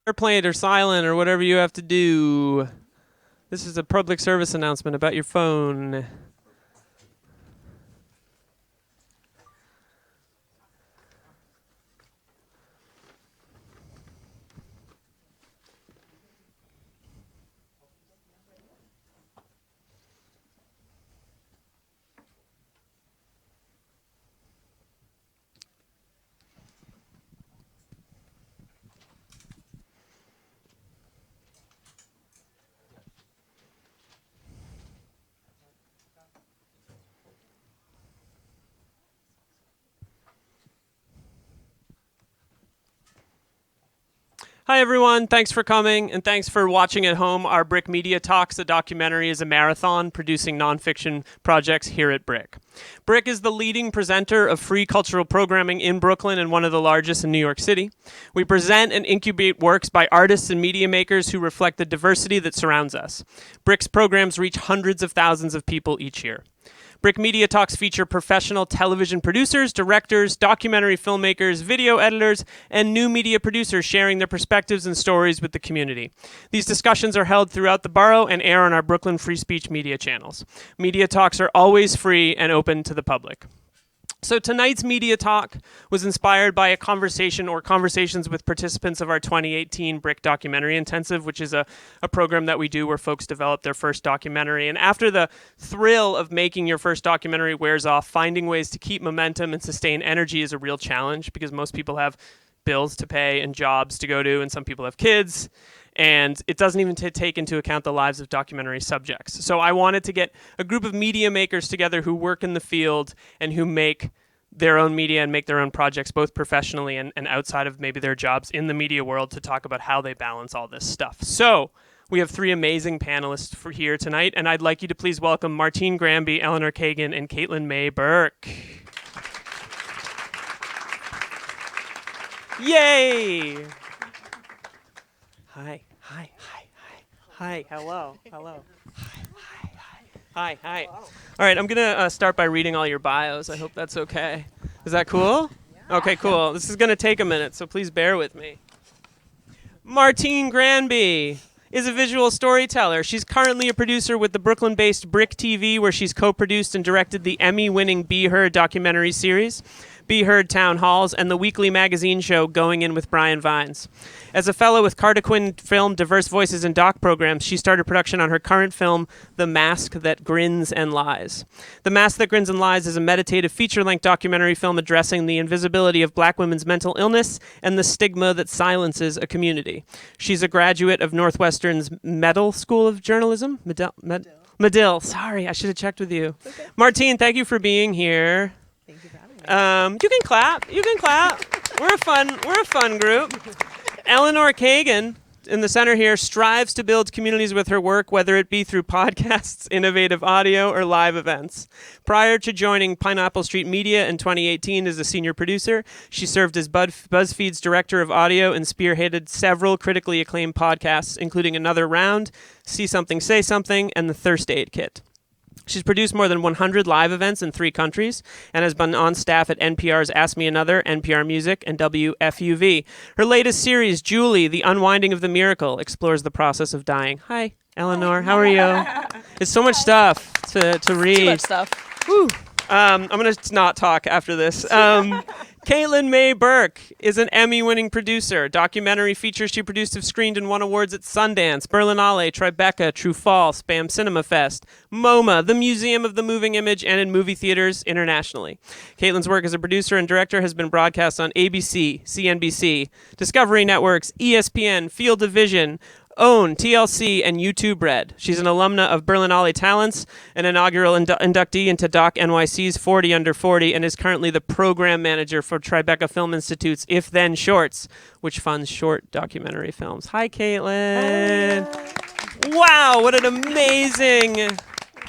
Airplane or silent or whatever you have to do. This is a public service announcement about your phone. Hi, everyone. Thanks for coming, and thanks for watching at home. Our Brick Media Talks, a documentary, is a marathon producing nonfiction projects here at Brick. Brick is the leading presenter of free cultural programming in Brooklyn and one of the largest in New York City. We present and incubate works by artists and media makers who reflect the diversity that surrounds us. Brick's programs reach hundreds of thousands of people each year. Brick Media Talks feature professional television producers, directors, documentary filmmakers, video editors, and new media producers sharing their perspectives and stories with the community. These discussions are held throughout the borough and air on our Brooklyn Free Speech media channels. Media Talks are always free and open to the public. So tonight's media talk was inspired by a conversation or conversations with participants of our 2018 Brick Documentary Intensive, which is a program that we do where folks develop their first documentary. And after the thrill of making your first documentary wears off, finding ways to keep momentum and sustain energy is a real challenge because most people have bills to pay and jobs to go to, and some people have kids. And it doesn't even take into account the lives of documentary subjects. So I wanted to get a group of media makers together who work in the field and who make their own media and make their own projects both professionally and outside of maybe their jobs in the media world to talk about how they balance all this stuff. So we have three amazing panelists for here tonight, and I'd like you to please welcome Martine Granby, Eleanor Kagan, and Caitlin May Burke. Yay! Hi, hi, hi, hi, hi, hello, hello. Hi, hi. All right, I'm going to start by reading all your bios. I hope that's okay. Is that cool? Yeah. Okay, cool. This is going to take a minute, so please bear with me. Martine Granby is a visual storyteller. She's currently a producer with the Brooklyn-based Brick TV, where she's co-produced and directed the Emmy-winning Be Heard documentary series, Be Heard Town Halls, and the weekly magazine show Going In with Brian Vines. As a fellow with Cartaquin Film Diverse Voices and Doc programs, she started production on her current film, The Mask That Grins and Lies. The Mask That Grins and Lies is a meditative feature-length documentary film addressing the invisibility of black women's mental illness and the stigma that silences a community. She's a graduate of Northwestern's Medill School of Journalism. Medill. Sorry, I should have checked with you. Okay. Martine, thank you for being here. Thank you for having me. You can clap. You can clap. We're a fun group. Eleanor Kagan, in the center here, strives to build communities with her work, whether it be through podcasts, innovative audio, or live events. Prior to joining Pineapple Street Media in 2018 as a senior producer, she served as BuzzFeed's director of audio and spearheaded several critically acclaimed podcasts, including Another Round, See Something, Say Something, and The Thirst Aid Kit. She's produced more than 100 live events in 3 countries and has been on staff at NPR's Ask Me Another, NPR Music, and WFUV. Her latest series, Julie, The Unwinding of the Miracle, explores the process of dying. Hi, Eleanor. How are you? It's so much stuff to read. Too much stuff. Woo. I'm going to not talk after this. Caitlin May Burke is an Emmy-winning producer. Documentary features she produced have screened and won awards at Sundance, Berlinale, Tribeca, True False, BAM Cinema Fest, MoMA, the Museum of the Moving Image, and in movie theaters internationally. Caitlin's work as a producer and director has been broadcast on ABC, CNBC, Discovery Networks, ESPN, Field of Vision, OWN, TLC, and YouTube Red. She's an alumna of Berlinale Talents, an inaugural inductee into Doc NYC's 40 Under 40, and is currently the program manager for Tribeca Film Institute's If Then Shorts, which funds short documentary films. Hi, Caitlin. Hi. Wow, what an amazing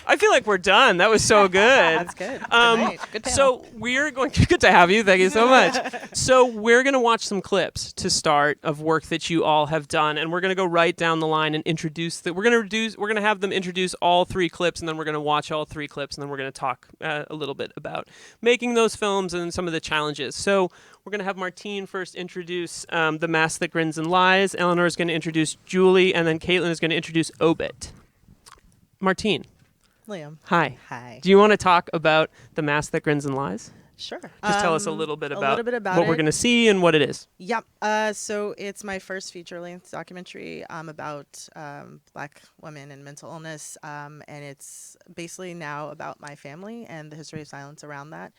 I feel like we're done. That was so good. That's good. Good night. Good panel. So we're going to, good to have you. Thank you so much. So we're going to watch some clips to start of work that you all have done, and we're going to go right down the line and introduce that. We're going to have them introduce all 3 clips, and then we're going to watch all 3 clips, and then we're going to talk a little bit about making those films and some of the challenges. So we're going to have Martine first introduce The Mask That Grins and Lies. Eleanor is going to introduce Julie, and then Caitlin is going to introduce Obit. Martine. Liam. Hi. Hi. Do you want to talk about The Mask That Grins and Lies? Sure. Just tell us a little bit about what it. we're going to see and what it is. Yep. So it's my first feature-length documentary about Black women and mental illness, and it's basically now about my family and the history of silence around that.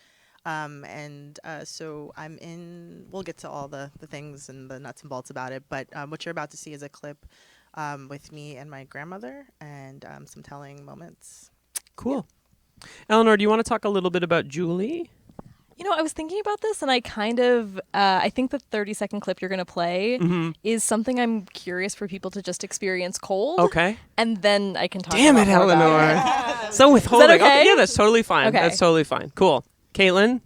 So I'm in. We'll get to all the things and the nuts and bolts about it, but what you're about to see is a clip with me and my grandmother and some telling moments. Cool. Yeah. Eleanor, do you want to talk a little bit about Julie? You know, I was thinking about this, and I kind of, I think the 30-second clip you're going to play is something I'm curious for people to just experience cold. Okay. And then I can talk Damn about it, more about Eleanor. it. So withholding. Is that okay? Yeah, that's totally fine. Okay. That's totally fine. Cool. Caitlin,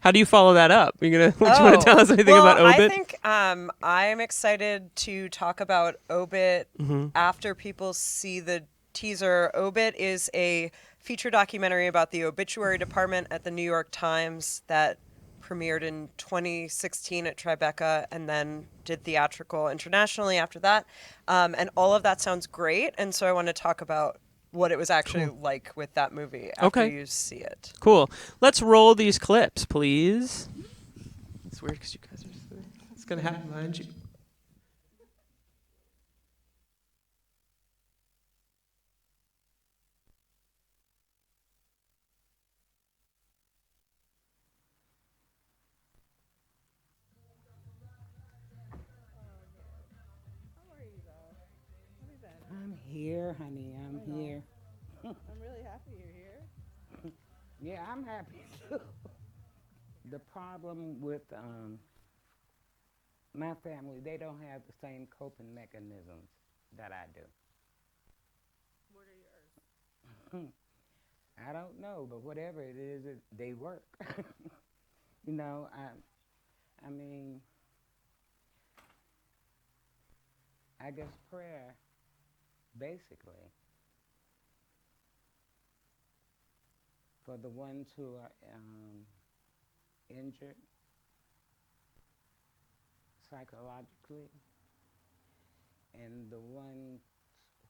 how do you follow that up? Do you want to tell us anything about Obit? I think I'm excited to talk about Obit after people see the teaser. Obit is a feature documentary about the obituary department at the New York Times that premiered in 2016 at Tribeca and then did theatrical internationally after that. And all of that sounds great. And so I want to talk about what it was actually like with that movie after you see it. Cool. Let's roll these clips, please. It's weird because you guys are sitting. It's going to happen behind you. I'm here, honey. I'm here. I'm really happy you're here. Yeah, I'm happy too. The problem with my family, they don't have the same coping mechanisms that I do. What are yours? I don't know, but whatever it is, they work. You know, I mean, I guess prayer, basically, for the ones who are injured psychologically and the ones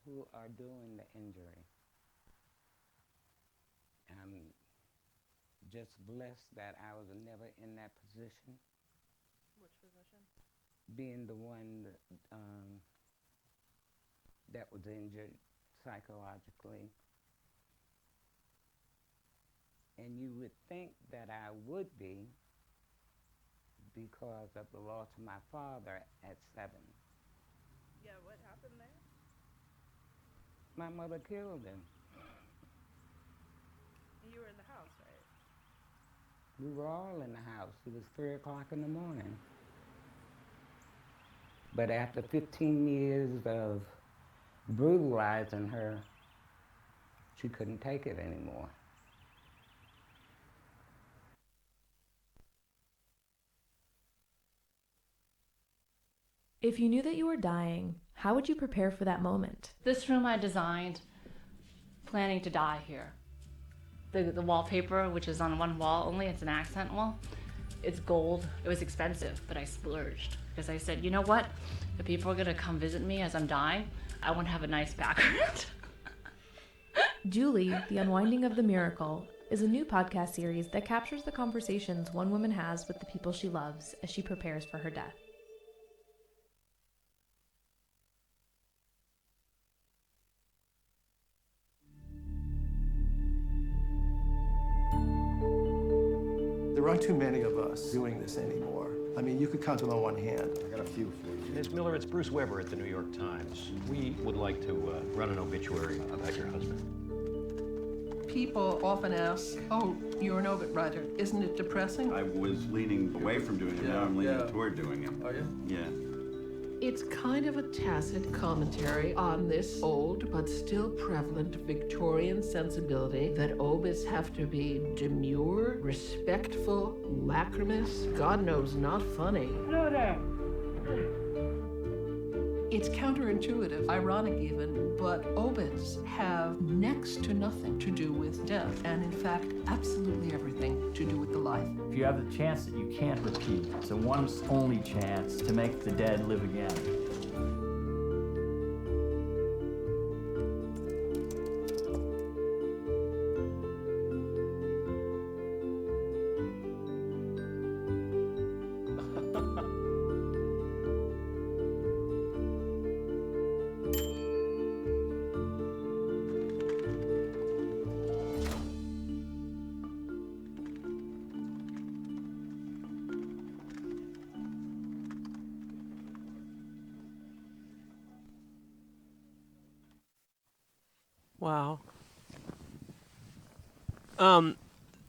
who are doing the injury. I'm just blessed that I was never in that position. Which position? Being the one that was injured psychologically. And you would think that I would be because of the loss of my father at 7. Yeah, what happened there? My mother killed him. You were in the house, right? We were all in the house. It was 3 o'clock in the morning. But after 15 years of brutalizing her, she couldn't take it anymore. If you knew that you were dying, how would you prepare for that moment? This room I designed planning to die here. The wallpaper, which is on one wall only, it's an accent wall. It's gold. It was expensive, but I splurged because I said, you know what? If people are gonna come visit me as I'm dying, I want to have a nice background. Julie, The Unwinding of the Miracle, is a new podcast series that captures the conversations one woman has with the people she loves as she prepares for her death. There aren't too many of us doing this anymore. I mean, you could count it on one hand. I got a few for you. Ms. Miller, it's Bruce Weber at the New York Times. We would like to run an obituary about your husband. People often ask, oh, you're an obit writer. Isn't it depressing? I was leaning away from doing it. Now I'm leaning toward doing it. Are you? Yeah. It's kind of a tacit commentary on this old but still prevalent Victorian sensibility that obits have to be demure, respectful, lachrymous, God knows not funny. It's counterintuitive, ironic even, but obits have next to nothing to do with death, and in fact, absolutely everything to do with the life. If you have the chance that you can't repeat, it's a once only chance to make the dead live again. Wow.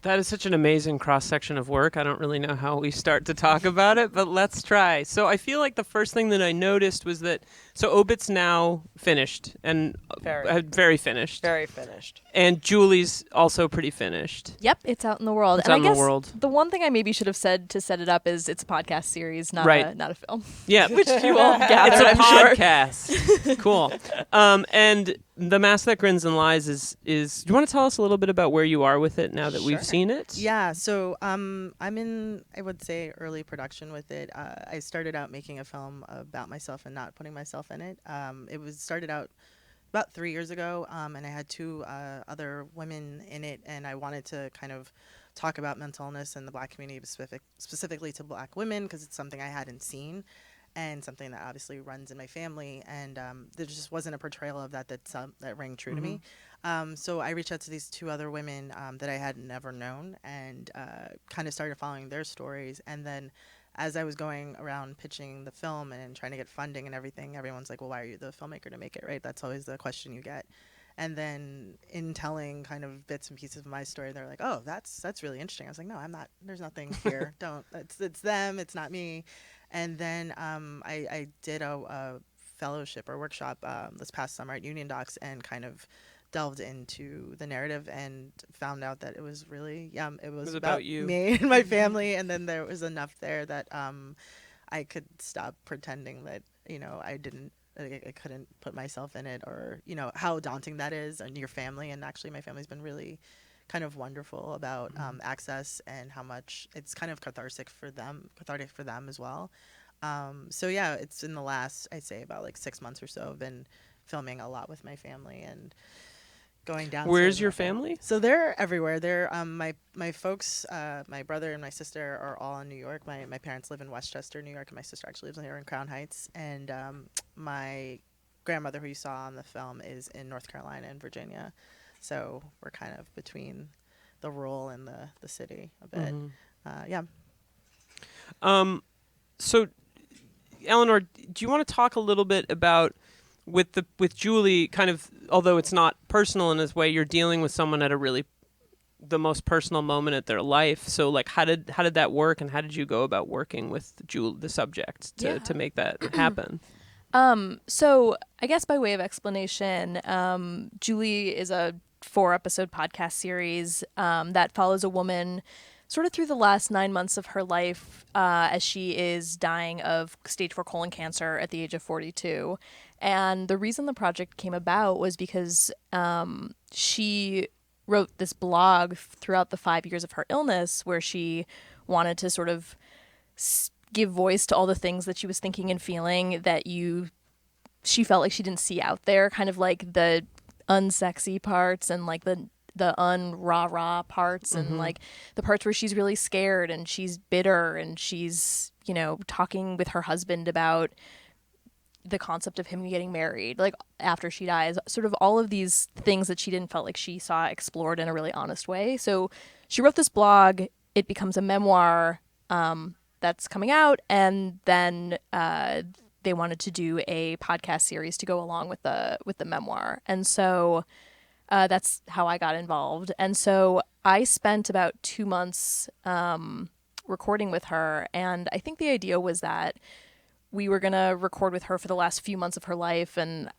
That is such an amazing cross-section of work. I don't really know how we start to talk about it, but let's try. So I feel like the first thing that I noticed was that, so Obit's now finished, and very finished. Very finished. And Julie's also pretty finished. Yep, it's out in the world. It's and out I in guess the world. the one thing I maybe should have said to set it up is it's a podcast series, not Right. not a film. Yeah. Which you all gathered, It's a I'm sure. podcast. Cool. And The Mask That Grins and Lies is do you want to tell us a little bit about where you are with it now that we've seen it? Yeah, so I'm in, I would say, early production with it. I started out making a film about myself and not putting myself in it. It was started out about 3 years ago, and I had two other women in it, and I wanted to kind of talk about mental illness in the Black community, specifically to Black women, because it's something I hadn't seen and something that obviously runs in my family, and there just wasn't a portrayal of that that rang true to me. So I reached out to these two other women that I had never known, and kind of started following their stories. And then as I was going around pitching the film and trying to get funding and everything, everyone's like, well, why are you the filmmaker to make it, right? That's always the question you get. And then in telling kind of bits and pieces of my story, they're like, oh, that's really interesting. I was like, no, I'm not, there's nothing here. It's them, it's not me. And then I did a fellowship or workshop this past summer at Union Docs and kind of delved into the narrative and found out that it was really, it was about you. Me and my family. And then there was enough there that I could stop pretending that, I couldn't put myself in it, or, how daunting that is on your family. And actually my family's been really kind of wonderful about access, and how much it's kind of cathartic for them as well. So yeah, it's in the last, I'd say about like 6 months or so, I've been filming a lot with my family and going down. Where's your family? So they're everywhere. They're my folks, my brother and my sister are all in New York. My parents live in Westchester, New York, and my sister actually lives here in Crown Heights. And my grandmother, who you saw on the film, is in North Carolina and Virginia. So we're kind of between the rural and the city a bit. Yeah. So, Eleanor, do you want to talk a little bit about with Julie, kind of, although it's not personal in this way, you're dealing with someone at the most personal moment at their life. So like, how did that work, and how did you go about working with the subject to make that happen? So I guess by way of explanation, Julie is a 4-episode podcast series that follows a woman sort of through the last 9 months of her life as she is dying of stage 4 colon cancer at the age of 42. And the reason the project came about was because she wrote this blog throughout the 5 years of her illness where she wanted to sort of give voice to all the things that she was thinking and feeling that she felt like she didn't see out there, kind of like the unsexy parts and like the un-rah-rah parts, and like the parts where she's really scared and she's bitter and she's, talking with her husband about the concept of him getting married, like after she dies, sort of all of these things that she didn't felt like she saw explored in a really honest way. So she wrote this blog, it becomes a memoir that's coming out, and then they wanted to do a podcast series to go along with the memoir. And so that's how I got involved. And so I spent about 2 months recording with her. And I think the idea was that we were going to record with her for the last few months of her life, and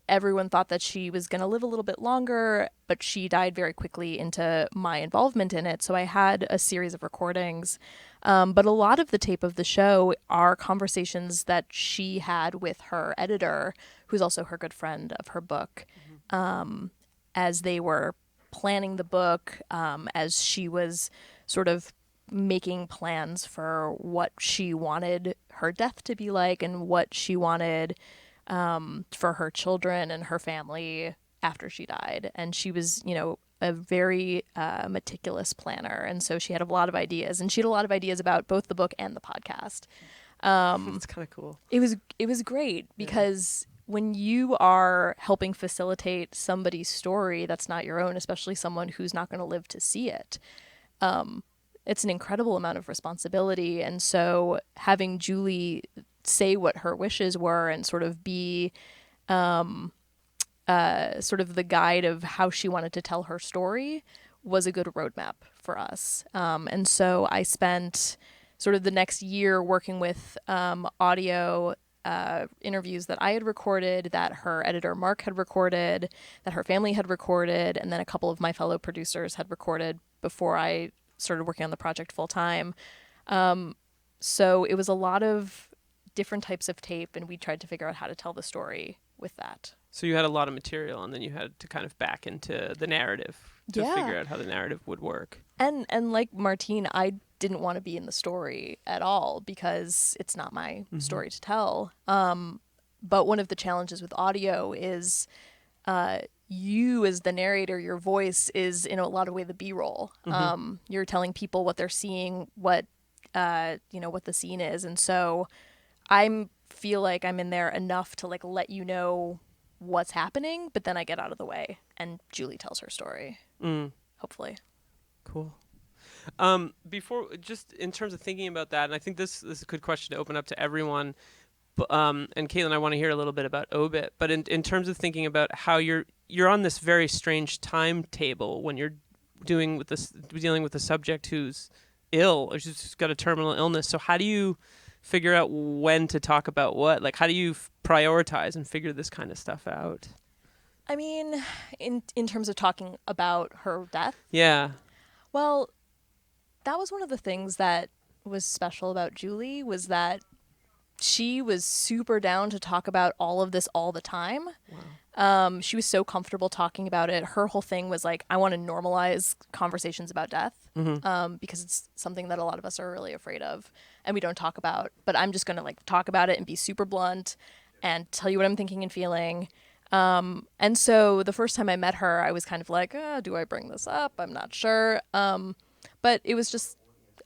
everyone thought that she was going to live a little bit longer, but she died very quickly into my involvement in it. So I had a series of recordings. But a lot of the tape of the show are conversations that she had with her editor, who's also her good friend of her book, as they were planning the book, as she was sort of making plans for what she wanted her death to be like and what she wanted for her children and her family after she died. And she was, a very meticulous planner. And so she had a lot of ideas, and she had a lot of ideas about both the book and the podcast. It's kind of cool. It was great because when you are helping facilitate somebody's story that's not your own, especially someone who's not going to live to see it, it's an incredible amount of responsibility. And so having Julie say what her wishes were and sort of be sort of the guide of how she wanted to tell her story was a good roadmap for us. And so I spent sort of the next year working with audio interviews that I had recorded, that her editor Mark had recorded, that her family had recorded, and then a couple of my fellow producers had recorded before I started working on the project full time. So it was a lot of different types of tape, and we tried to figure out how to tell the story with that. So you had a lot of material, and then you had to kind of back into the narrative to figure out how the narrative would work. And like Martine, I didn't want to be in the story at all because it's not my story to tell. But one of the challenges with audio is you as the narrator, your voice is in a lot of way the B-roll. You're telling people what they're seeing, what the scene is. And so I feel like I'm in there enough to like let you know what's happening, but then I get out of the way and Julie tells her story. Hopefully. Cool. Before, just in terms of thinking about that, and I think this is a good question to open up to everyone. And Caitlin, I want to hear a little bit about Obit, but in terms of thinking about how you're on this very strange timetable when you're dealing with a subject who's ill or who's got a terminal illness. So how do you figure out when to talk about what? Like, how do you prioritize and figure this kind of stuff out? I mean, in terms of talking about her death? Yeah. Well, that was one of the things that was special about Julie, was that she was super down to talk about all of this all the time. Wow. She was so comfortable talking about it. Her whole thing was like, I want to normalize conversations about death because it's something that a lot of us are really afraid of and we don't talk about. But I'm just going to like talk about it and be super blunt and tell you what I'm thinking and feeling. And so the first time I met her, I was kind of like, do I bring this up? I'm not sure. But it was just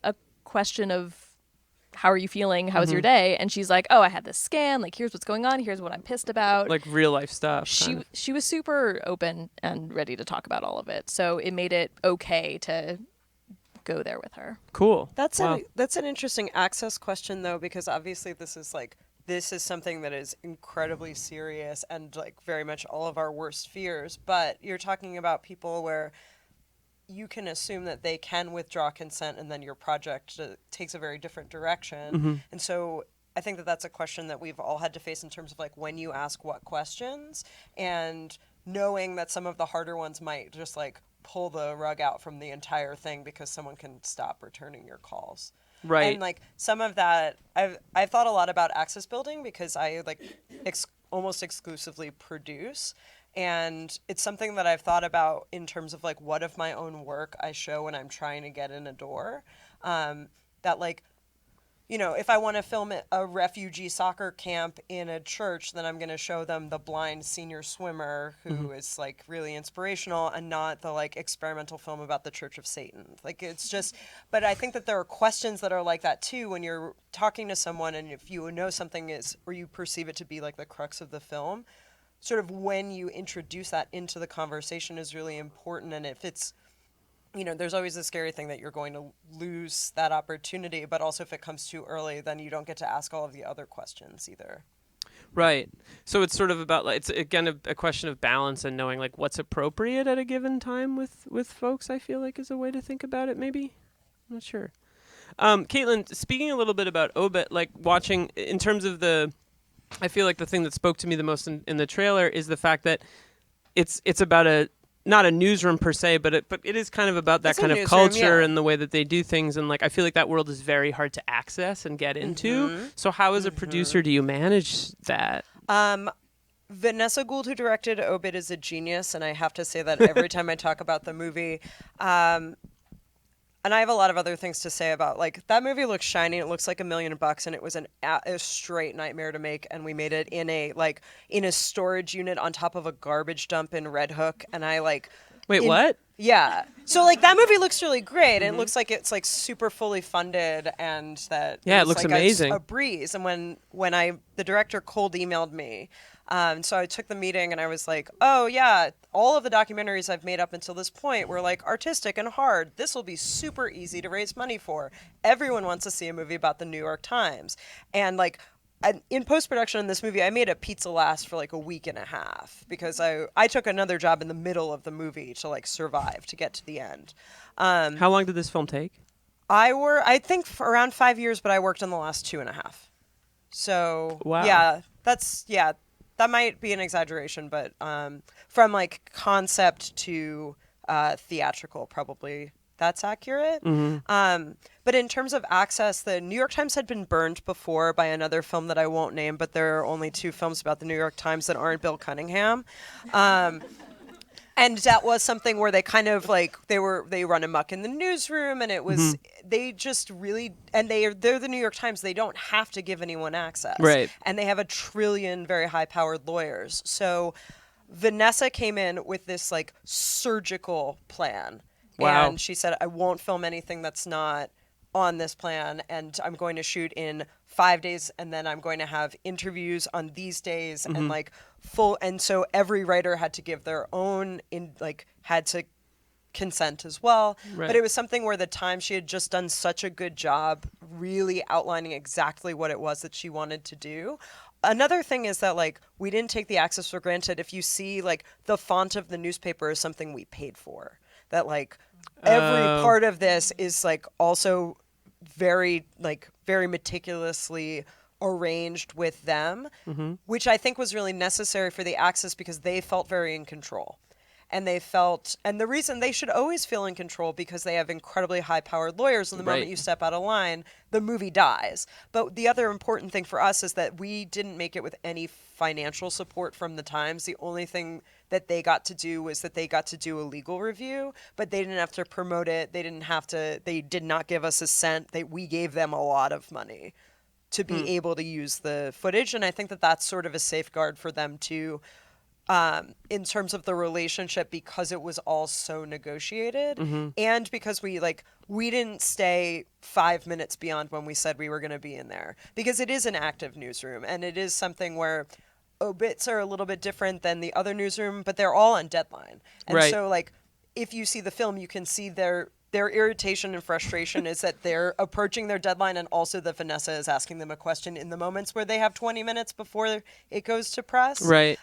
a question of, how are you feeling? How was your day? And she's like, oh, I had this scan. Like, here's what's going on. Here's what I'm pissed about. Like real life stuff. She was super open and ready to talk about all of it. So it made it okay to go there with her. Cool. That's an interesting access question, though, because obviously this is something that is incredibly serious and like very much all of our worst fears. But you're talking about people where you can assume that they can withdraw consent and then your project takes a very different direction. And so I think that that's a question that we've all had to face in terms of like when you ask what questions, and knowing that some of the harder ones might just like pull the rug out from the entire thing because someone can stop returning your calls. Right. And like some of that, I've thought a lot about access building because I like almost exclusively produce. And it's something that I've thought about in terms of like what of my own work I show when I'm trying to get in a door. That like, if I want to film a refugee soccer camp in a church, then I'm going to show them the blind senior swimmer who is like really inspirational and not the like experimental film about the Church of Satan. Like it's just, but I think that there are questions that are like that too when you're talking to someone, and if you know something is, or you perceive it to be like the crux of the film, sort of when you introduce that into the conversation is really important. And if it's, there's always the scary thing that you're going to lose that opportunity, but also if it comes too early, then you don't get to ask all of the other questions either. Right. So it's sort of about like, it's again a question of balance and knowing like what's appropriate at a given time with folks, I feel like is a way to think about it maybe. I'm not sure. Caitlin, speaking a little bit about Obit, like watching in terms of I feel like the thing that spoke to me the most in the trailer is the fact that it's about not a newsroom per se, but it is kind of about that kind of culture and the way that they do things. And like, I feel like that world is very hard to access and get into. So how as a producer do you manage that? Vanessa Gould, who directed Obit, is a genius, and I have to say that every time I talk about the movie. And I have a lot of other things to say about, like, that movie looks shiny. It looks like $1 million, and it was a straight nightmare to make. And we made it in a storage unit on top of a garbage dump in Red Hook. And Wait, what? Yeah. So like that movie looks really great. And it looks like it's like super fully funded, and that it looks like amazing. A breeze. And when the director cold emailed me. So I took the meeting and I was like, oh yeah, all of the documentaries I've made up until this point were like artistic and hard. This will be super easy to raise money for. Everyone wants to see a movie about the New York Times. And like in post-production in this movie, I made a pizza last for like a week and a half because I took another job in the middle of the movie to like survive, to get to the end. How long did this film take? I think for around 5 years, but I worked on the last 2.5. So wow. Yeah, that might be an exaggeration, but from like concept to theatrical, probably that's accurate. But in terms of access, the New York Times had been burned before by another film that I won't name, but there are only 2 films about the New York Times that aren't Bill Cunningham. And that was something where they kind of like they run amok in the newsroom, and it was they just really, and they're the New York Times. They don't have to give anyone access, right? And they have 1 trillion very high-powered lawyers. So Vanessa came in with this like surgical plan, and she said, "I won't film anything that's not on this plan, and I'm going to shoot in 5 days, and then I'm going to have interviews on these days, and like full." And so every writer had to give their own had to consent as well. Right. But it was something where the Times, she had just done such a good job really outlining exactly what it was that she wanted to do. Another thing is that like we didn't take the access for granted. If you see like the font of the newspaper is something we paid for. That like every part of this is like also very meticulously arranged with them, which I think was really necessary for the access because they felt very in control. And the reason they should always feel in control because they have incredibly high-powered lawyers, and the moment you step out of line, the movie dies. But the other important thing for us is that we didn't make it with any financial support from the Times. The only thing that they got to do was that they got to do a legal review, but they didn't have to promote it. They did not give us a cent. We gave them a lot of money to be able to use the footage. And I think that that's sort of a safeguard for them too, in terms of the relationship, because it was all so negotiated, and because we didn't stay 5 minutes beyond when we said we were going to be in there, because it is an active newsroom, and it is something where obits are a little bit different than the other newsroom, but they're all on deadline. And so like if you see the film, you can see their irritation and frustration is that they're approaching their deadline, and also that Vanessa is asking them a question in the moments where they have 20 minutes before it goes to press. Right.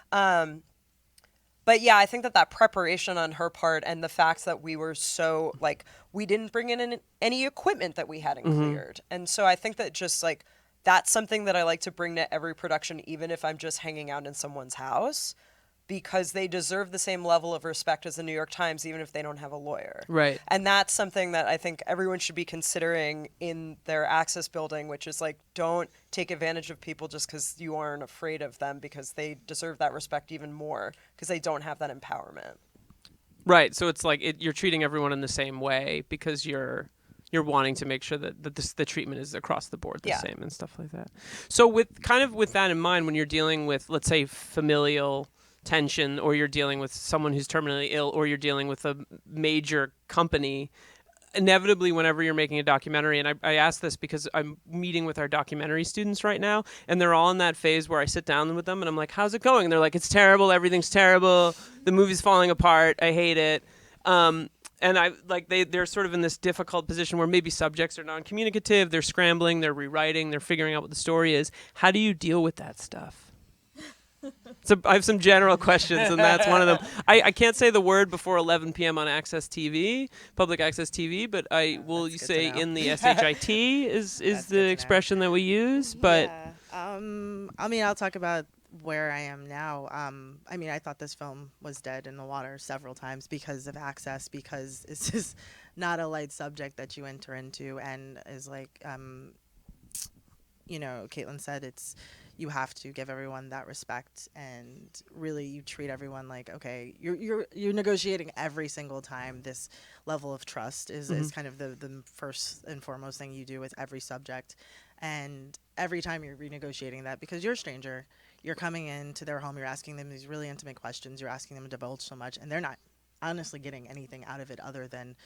But yeah, I think that preparation on her part, and the fact that we were so like we didn't bring in any equipment that we hadn't cleared. And so I think that just like that's something that I like to bring to every production, even if I'm just hanging out in someone's house, because they deserve the same level of respect as the New York Times, even if they don't have a lawyer. Right. And that's something that I think everyone should be considering in their access building, which is like, don't take advantage of people just because you aren't afraid of them, because they deserve that respect even more because they don't have that empowerment. Right. So it's like you're treating everyone in the same way because you're wanting to make sure that the treatment is across the board the same and stuff like that. So with that in mind, when you're dealing with, let's say, familial tension, or you're dealing with someone who's terminally ill, or you're dealing with a major company, inevitably whenever you're making a documentary, and I ask this because I'm meeting with our documentary students right now, and they're all in that phase where I sit down with them and I'm like, how's it going? And they're like, it's terrible, everything's terrible, the movie's falling apart, I hate it. And they're sort of in this difficult position where maybe subjects are non-communicative, they're scrambling, they're rewriting, they're figuring out what the story is. How do you deal with that stuff? So I have some general questions, and that's one of them. I can't say the word before 11 p.m. on Access TV, public access TV, but I will say in the SHIT is the expression that we use. But I mean, I'll talk about where I am now. I mean, I thought this film was dead in the water several times because of access, because it's just not a light subject that you enter into, and is like, you know, Caitlin said, you have to give everyone that respect, and really you treat everyone like, okay, you're negotiating every single time. This level of trust is kind of the first and foremost thing you do with every subject. And every time you're renegotiating that, because you're a stranger, you're coming into their home, you're asking them these really intimate questions, you're asking them to divulge so much, and they're not honestly getting anything out of it other than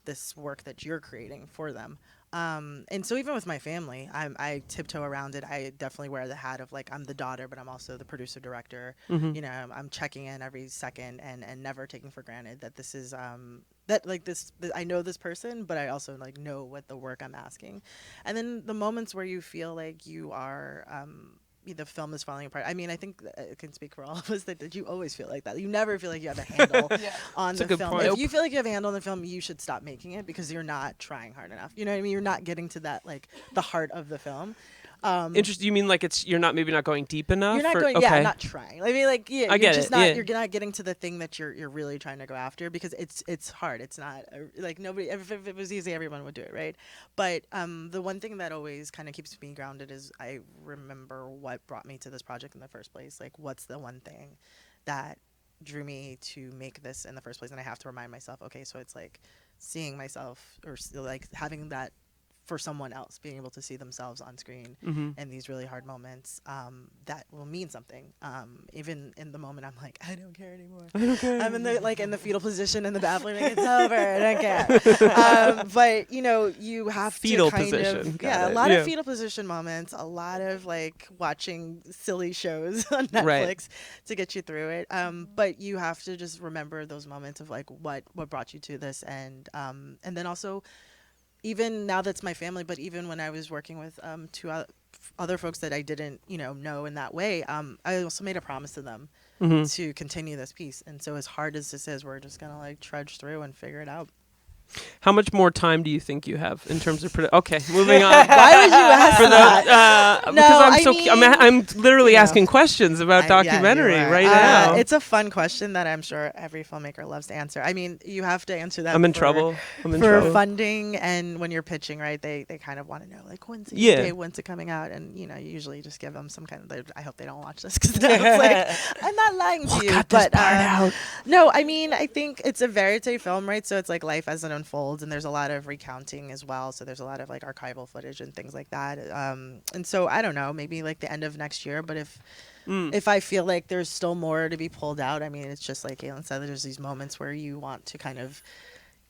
this work that you're creating for them. And so even with my family, I tiptoe around it. I definitely wear the hat of like, I'm the daughter, but I'm also the producer director. You know, I'm checking in every second and never taking for granted that this is, that I know this person, but I also like know what the work I'm asking. And then the moments where you feel like you are, the film is falling apart. I mean, I think I can speak for all of us that you always feel like that. You never feel like you have a handle on the film. Point. If you feel like you have a handle on the film, you should stop making it because you're not trying hard enough. You know what I mean? You're not getting to that, like, the heart of the film. Interesting. You mean like you're not going deep enough? You're not or, going, okay. not trying. I mean, like, yeah, I get you're just it, not. yeah. You're not getting to the thing that you're really trying to go after because it's hard. It's not like nobody. If it was easy, everyone would do it, right? But the one thing that always kind of keeps me grounded is I remember what brought me to this project in the first place. Like, what's the one thing that drew me to make this in the first place? And I have to remind myself, okay, so it's like seeing myself or like having that. For someone else, being able to see themselves on screen in these really hard moments, that will mean something. Even in the moment, I'm like, I don't care anymore. I don't care. I'm in the fetal position in the bathroom. Like, it's over. I don't care. But you know, you have fetal to kind position. of a lot of fetal position moments. A lot of like watching silly shows on Netflix to get you through it. But you have to just remember those moments of like what brought you to this, and then also. Even now that's my family, but even when I was working with two other folks that I didn't, know in that way, I also made a promise to them to continue this piece. And so as hard as this is, we're just going to like trudge through and figure it out. How much more time do you think you have in terms of okay, moving on. Why would you ask that? Because I'm literally asking questions about documentary right now. It's a fun question that I'm sure every filmmaker loves to answer. I mean, you have to answer that. I'm in trouble. For funding and when you're pitching, right? They kind of want to know like when's it coming out, and you usually just give them some kind of. I hope they don't watch this because it's like I'm not lying to you, but no, I mean I think it's a verite film, right? So it's like life as an unfolds, and there's a lot of recounting as well, so there's a lot of like archival footage and things like that, and so I don't know, maybe like the end of next year, but if I feel like there's still more to be pulled out, I mean it's just like Caitlin said, there's these moments where you want to kind of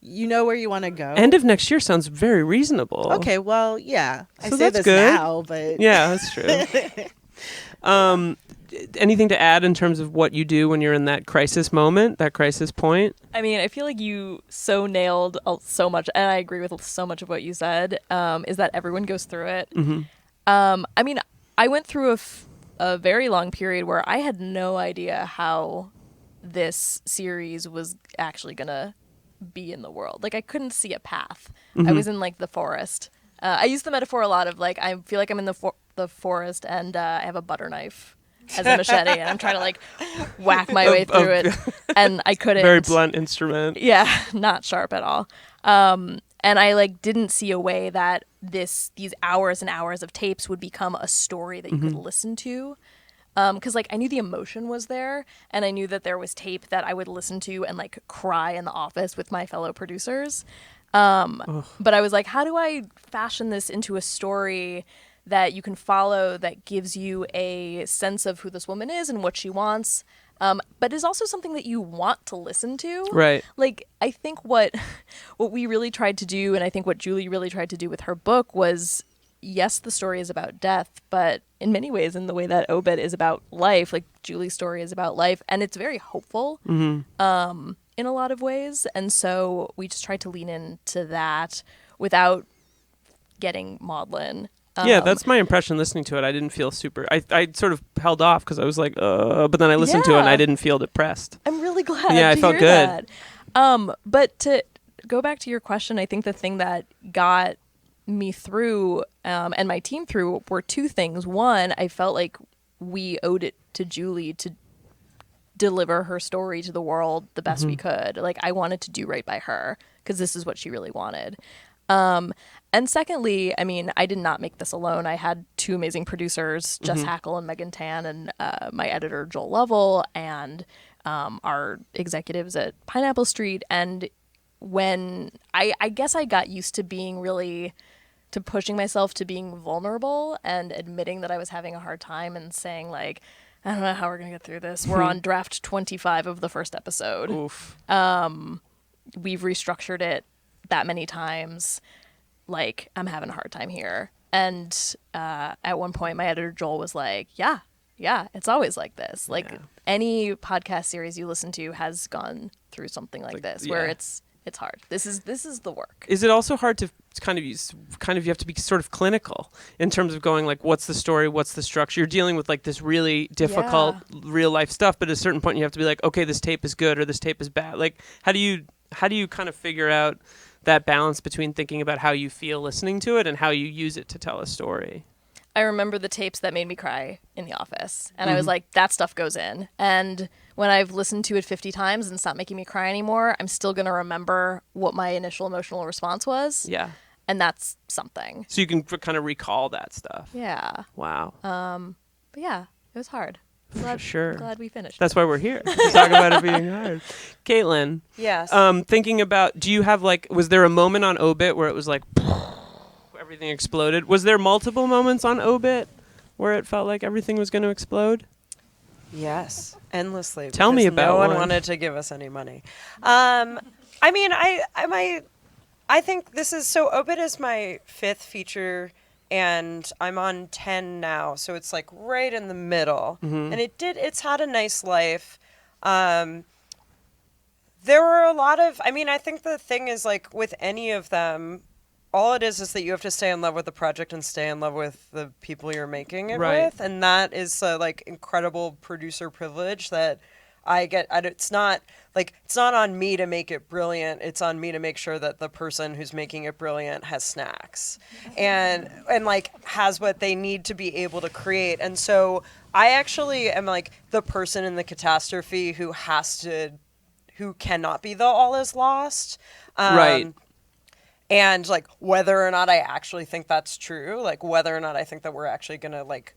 where you want to go. End of next year sounds very reasonable. Okay, well, yeah, so I say this good. now, but yeah, that's true. Anything to add in terms of what you do when you're in that crisis moment, that crisis point? I mean, I feel like you so nailed so much, and I agree with so much of what you said, is that everyone goes through it. I mean, I went through a very long period where I had no idea how this series was actually going to be in the world. Like, I couldn't see a path. I was in, like, the forest. I use the metaphor a lot of, like, I feel like I'm in the forest and I have a butter knife as a machete, and I'm trying to like whack my way through it, and I couldn't. Very blunt instrument. Yeah, not sharp at all. And I like didn't see a way that these hours and hours of tapes would become a story that you could listen to. Because like I knew the emotion was there, and I knew that there was tape that I would listen to and like cry in the office with my fellow producers. But I was like, how do I fashion this into a story that you can follow, that gives you a sense of who this woman is and what she wants, but is also something that you want to listen to. Right. Like, I think what we really tried to do, and I think what Julie really tried to do with her book was, yes, the story is about death, but in many ways, in the way that Obit is about life, like Julie's story is about life, and it's very hopeful in a lot of ways. And so we just tried to lean into that without getting maudlin. Yeah, that's my impression listening to it. I didn't feel super. I sort of held off because I was like, but then I listened to it and I didn't feel depressed. I'm really glad. Yeah, I to felt hear good. That. But to go back to your question, I think the thing that got me through and my team through were two things. One, I felt like we owed it to Julie to deliver her story to the world the best we could. Like, I wanted to do right by her because this is what she really wanted. And secondly, I mean, I did not make this alone. I had two amazing producers, Jess Hackle and Megan Tan, and my editor, Joel Lovell, and our executives at Pineapple Street. And when I guess I got used to being to pushing myself to being vulnerable and admitting that I was having a hard time and saying, like, I don't know how we're going to get through this. We're on draft 25 of the first episode. Oof. We've restructured it that many times. Like, I'm having a hard time here. And at one point, my editor, Joel, was like, yeah, it's always like this. Like, any podcast series you listen to has gone through something like this, where it's hard. This is the work. Is it also hard to you have to be sort of clinical in terms of going like, what's the story, what's the structure? You're dealing with like this really difficult real life stuff, but at a certain point you have to be like, okay, this tape is good or this tape is bad. Like, how do you kind of figure out that balance between thinking about how you feel listening to it and how you use it to tell a story? I remember the tapes that made me cry in the office, and I was like, that stuff goes in. And when I've listened to it 50 times and it's not making me cry anymore, I'm still going to remember what my initial emotional response was. Yeah. And that's something. So you can kind of recall that stuff. Yeah. Wow. But yeah, it was hard. Sure. Glad we finished. That's why we're here, to talk about it being hard. Caitlin. Yes. Thinking about, do you have was there a moment on Obit where it was like, everything exploded? Was there multiple moments on Obit where it felt like everything was going to explode? Yes, endlessly. Tell me about no one one. wanted to give us any money. I mean, I think this is so. Obit is my 5th feature, and I'm on 10 now, so it's like right in the middle. And it's had a nice life. There were a lot of. I mean, I think the thing is like with any of them, all it is that you have to stay in love with the project and stay in love with the people you're making it with, and that is like incredible producer privilege that I get. It's not on me to make it brilliant. It's on me to make sure that the person who's making it brilliant has snacks and like has what they need to be able to create. And so I actually am like the person in the catastrophe who cannot be the all is lost. Right. And like whether or not I actually think that's true, like whether or not I think that we're actually gonna like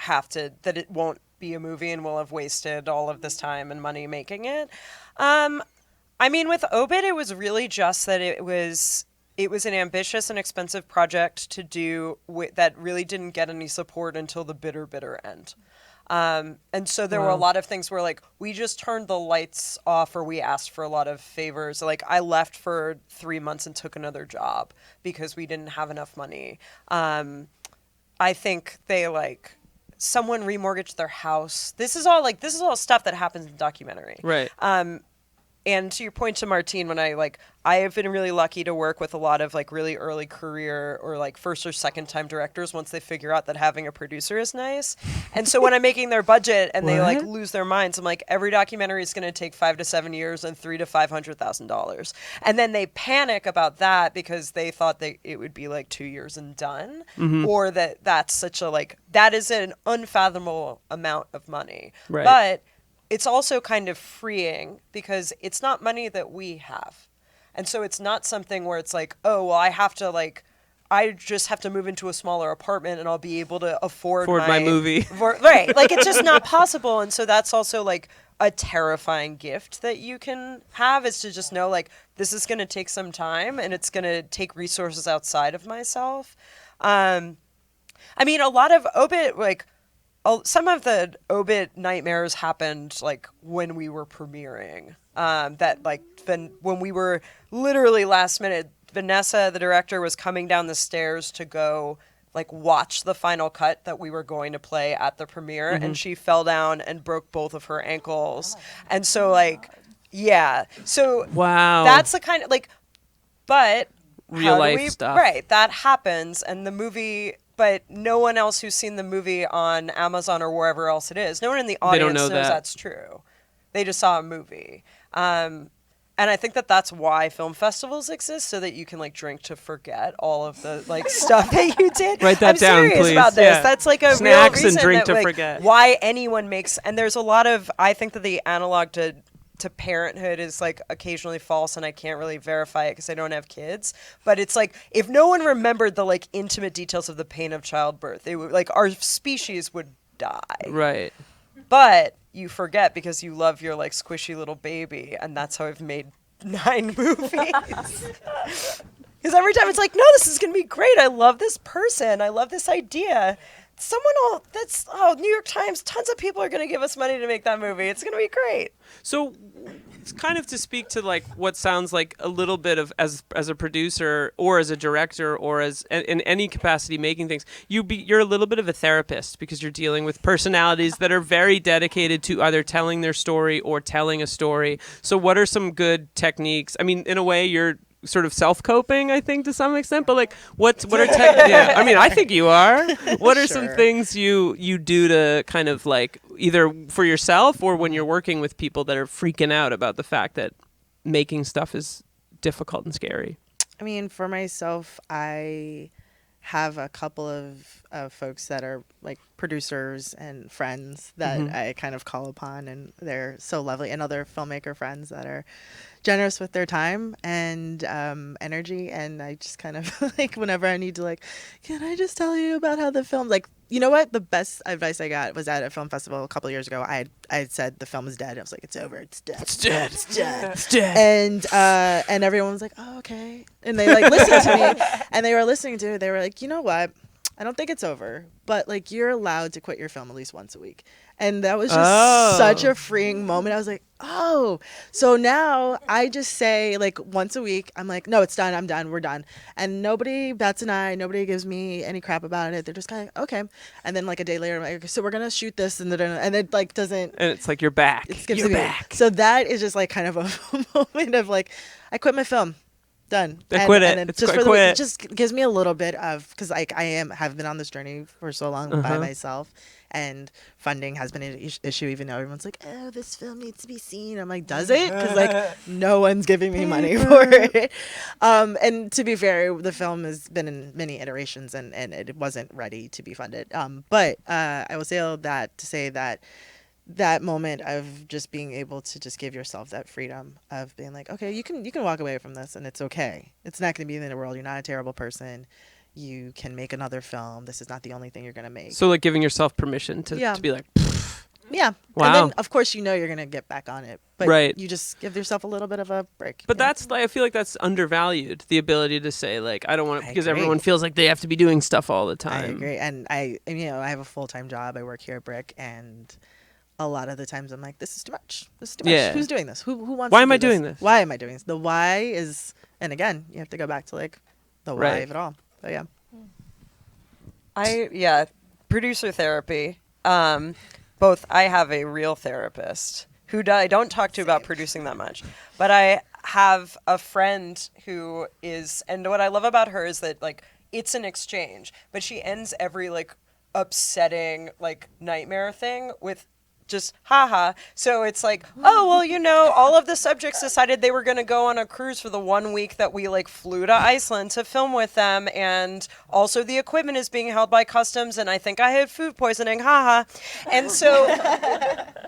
that it won't be a movie and we'll have wasted all of this time and money making it. I mean, with Obit, it was really just that it was an ambitious and expensive project to do that really didn't get any support until the bitter end. And so there were a lot of things where like we just turned the lights off or we asked for a lot of favors. Like I left for 3 months and took another job because we didn't have enough money. I think someone remortgaged their house. This is all stuff that happens in the documentary. Right. And to your point to Martine, when I have been really lucky to work with a lot of like really early career or like first or second time directors once they figure out that having a producer is nice. And so when I'm making their budget and they like lose their minds, I'm like, every documentary is going to take 5 to 7 years and $300,000 to $500,000. And then they panic about that because they thought it would be like 2 years and done, or that's such a that is an unfathomable amount of money. Right. But it's also kind of freeing because it's not money that we have. And so it's not something where it's like, oh, well, I just have to move into a smaller apartment and I'll be able to afford my movie. Right. Like, it's just not possible. And so that's also like a terrifying gift that you can have, is to just know like, this is going to take some time and it's going to take resources outside of myself. I mean, a lot of Obit, some of the Obit nightmares happened like when we were premiering. When we were literally last minute, Vanessa, the director, was coming down the stairs to go like watch the final cut that we were going to play at the premiere, and she fell down and broke both of her ankles. And so so wow, that's the kind of but real life stuff. Right, that happens, and the movie but no one else who's seen the movie on Amazon or wherever else it is, no one in the audience knows that's true. They just saw a movie. And I think that that's why film festivals exist, so that you can like drink to forget all of the like stuff that you did. Write that I'm down, serious please. about this. Yeah. That's like a Snacks real reason and drink that, to like, forget. why anyone makes. And there's a lot of. I think that the analog to parenthood is like occasionally false, and I can't really verify it because I don't have kids. But it's like if no one remembered the like intimate details of the pain of childbirth, it would like our species would die. Right. But you forget because you love your like squishy little baby, and that's how I've made 9 movies. Because every time it's like, no, this is gonna be great. I love this person. I love this idea. New York Times, tons of people are gonna give us money to make that movie. It's gonna be great. So it's kind of to speak to like what sounds like a little bit of as a producer or as a director or as in any capacity making things, you're a little bit of a therapist because you're dealing with personalities that are very dedicated to either telling their story or telling a story. So what are some good techniques? I mean, in a way you're sort of self-coping, I think, to some extent, but like what are yeah, I mean, I think you are. What are some things you do to kind of like either for yourself or when you're working with people that are freaking out about the fact that making stuff is difficult and scary? I mean, for myself, I have a couple of folks that are like producers and friends that I kind of call upon, and they're so lovely, and other filmmaker friends that are generous with their time and energy. And I just kind of like, whenever I need to, like, can I just tell you about how the film, like, you know what, the best advice I got was at a film festival a couple of years ago. I had said the film is dead. I was like, it's over, it's dead, it's dead, it's dead, it's dead. And everyone was like, oh, okay. And they like listened to me, and they were listening to it. They were like, you know what, I don't think it's over, but like you're allowed to quit your film at least once a week. And that was just such a freeing moment. I was like, oh, so now I just say like once a week, I'm like, no, it's done. I'm done. We're done. And nobody bats an eye. Nobody gives me any crap about it. They're just kind of, okay. And then like a day later, I'm like, okay, so we're going to shoot this. And it like doesn't. And it's like, you're back. You're back. So that is just like kind of a moment of like, I quit my film. Done. I quit it. And just it just gives me a little bit of, because like have been on this journey for so long by myself, and funding has been an issue, even though everyone's like, oh, this film needs to be seen. I'm like, does it? Because like no one's giving me money for it. And to be fair, the film has been in many iterations, and it wasn't ready to be funded. But I will say that to say that moment of just being able to just give yourself that freedom of being like, okay, you can walk away from this and it's okay. It's not going to be the end of the world. You're not a terrible person. You can make another film. This is not the only thing you're going to make. So like giving yourself permission to be like, yeah. Wow. And then of course, you're going to get back on it, but right. You just give yourself a little bit of a break. But that's like, I feel like that's undervalued, the ability to say like, I don't want to, because agree. everyone feels like they have to be doing stuff all the time. I agree. And I have a full-time job. I work here at Brick, and a lot of the times I'm like, this is too much. This is too much. Yeah. Who's doing this? Who wants Why to am do I doing this? Why am I doing this? The why is, and again, you have to go back to like the why of it all. But yeah. Producer therapy. Both, I have a real therapist who I don't talk to about producing that much, but I have a friend who is, and what I love about her is that like it's an exchange, but she ends every like upsetting like nightmare thing with just haha. So it's like, oh, well, all of the subjects decided they were going to go on a cruise for the 1 week that we like flew to Iceland to film with them. And also the equipment is being held by customs. And I think I had food poisoning. Haha. And so,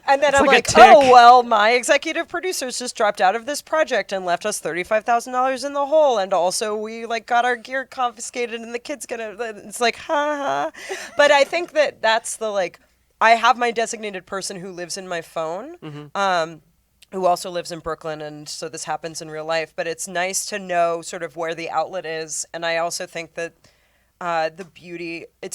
and then I'm like, oh, well, my executive producers just dropped out of this project and left us $35,000 in the hole. And also we like got our gear confiscated and the kid's it's like, haha. But I think that's the like, I have my designated person who lives in my phone, who also lives in Brooklyn, and so this happens in real life. But it's nice to know sort of where the outlet is, and I also think that it's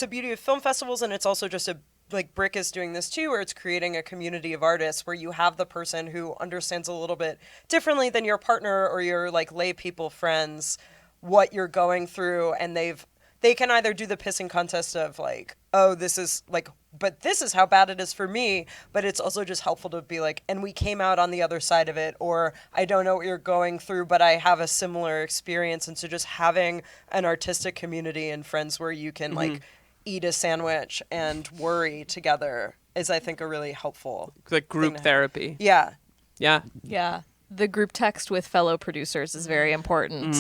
a beauty of film festivals, and it's also just like Brick is doing this too, where it's creating a community of artists where you have the person who understands a little bit differently than your partner or your like lay people friends what you're going through, and they can either do the pissing contest of like, oh, this is like, but this is how bad it is for me. But it's also just helpful to be like, and we came out on the other side of it, or I don't know what you're going through, but I have a similar experience. And so just having an artistic community and friends where you can like eat a sandwich and worry together is, I think, a really helpful Like group therapy. Yeah. Yeah. Yeah. The group text with fellow producers is very important,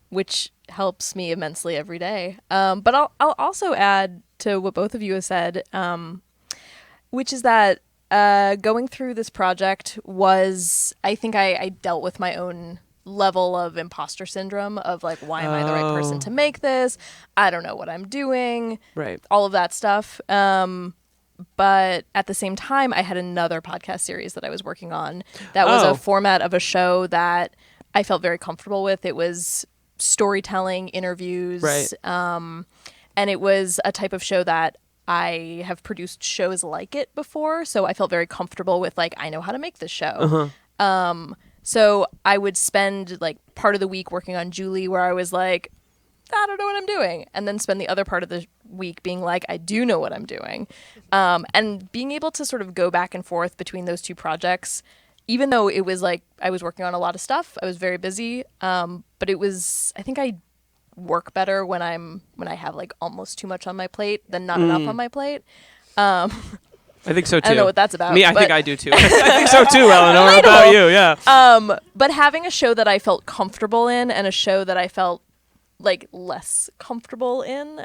which helps me immensely every day. But I'll also add to what both of you have said, which is that going through this project was, I think I dealt with my own level of imposter syndrome of like, why am I the right person to make this? I don't know what I'm doing. Right. All of that stuff. But at the same time, I had another podcast series that I was working on that was a format of a show that I felt very comfortable with. It was storytelling, interviews, right. And it was a type of show that I have produced shows like it before, so I felt very comfortable with, like, I know how to make this show. So I would spend like part of the week working on Julie, where I was like, I don't know what I'm doing, and then spend the other part of the week being like, I do know what I'm doing. And being able to sort of go back and forth between those two projects, even though it was like I was working on a lot of stuff, I was very busy, but it was, I think I work better when I have like almost too much on my plate than not enough on my plate. I think so too. I don't know what that's about. Me, I think I do too. I think so too, Eleanor. What about you? Yeah. But having a show that I felt comfortable in and a show that I felt like less comfortable in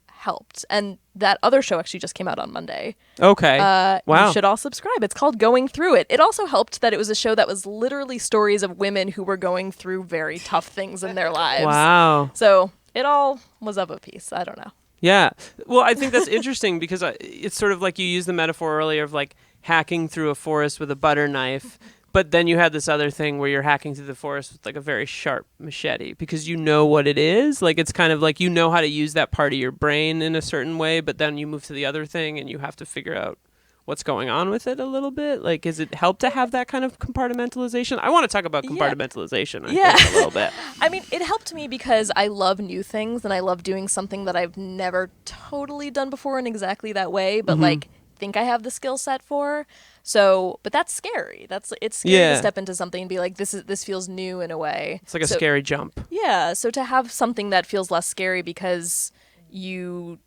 helped. And that other show actually just came out on Monday. Okay. Wow. You should all subscribe. It's called Going Through It. It also helped that it was a show that was literally stories of women who were going through very tough things in their lives. Wow. So it all was of a piece. I don't know. Yeah. Well, I think that's interesting because it's sort of like you used the metaphor earlier of like hacking through a forest with a butter knife. But then you had this other thing where you're hacking through the forest with like a very sharp machete because you know what it is. Like it's kind of like you know how to use that part of your brain in a certain way, but then you move to the other thing and you have to figure out what's going on with it a little bit. Like, is it help to have that kind of compartmentalization? I want to talk about compartmentalization I think, a little bit. I mean, it helped me because I love new things and I love doing something that I've never totally done before in exactly that way, but like think I have the skill set for. So, but that's scary. It's scary to step into something and be like, this feels new in a way. It's like a scary jump. Yeah. So to have something that feels less scary because you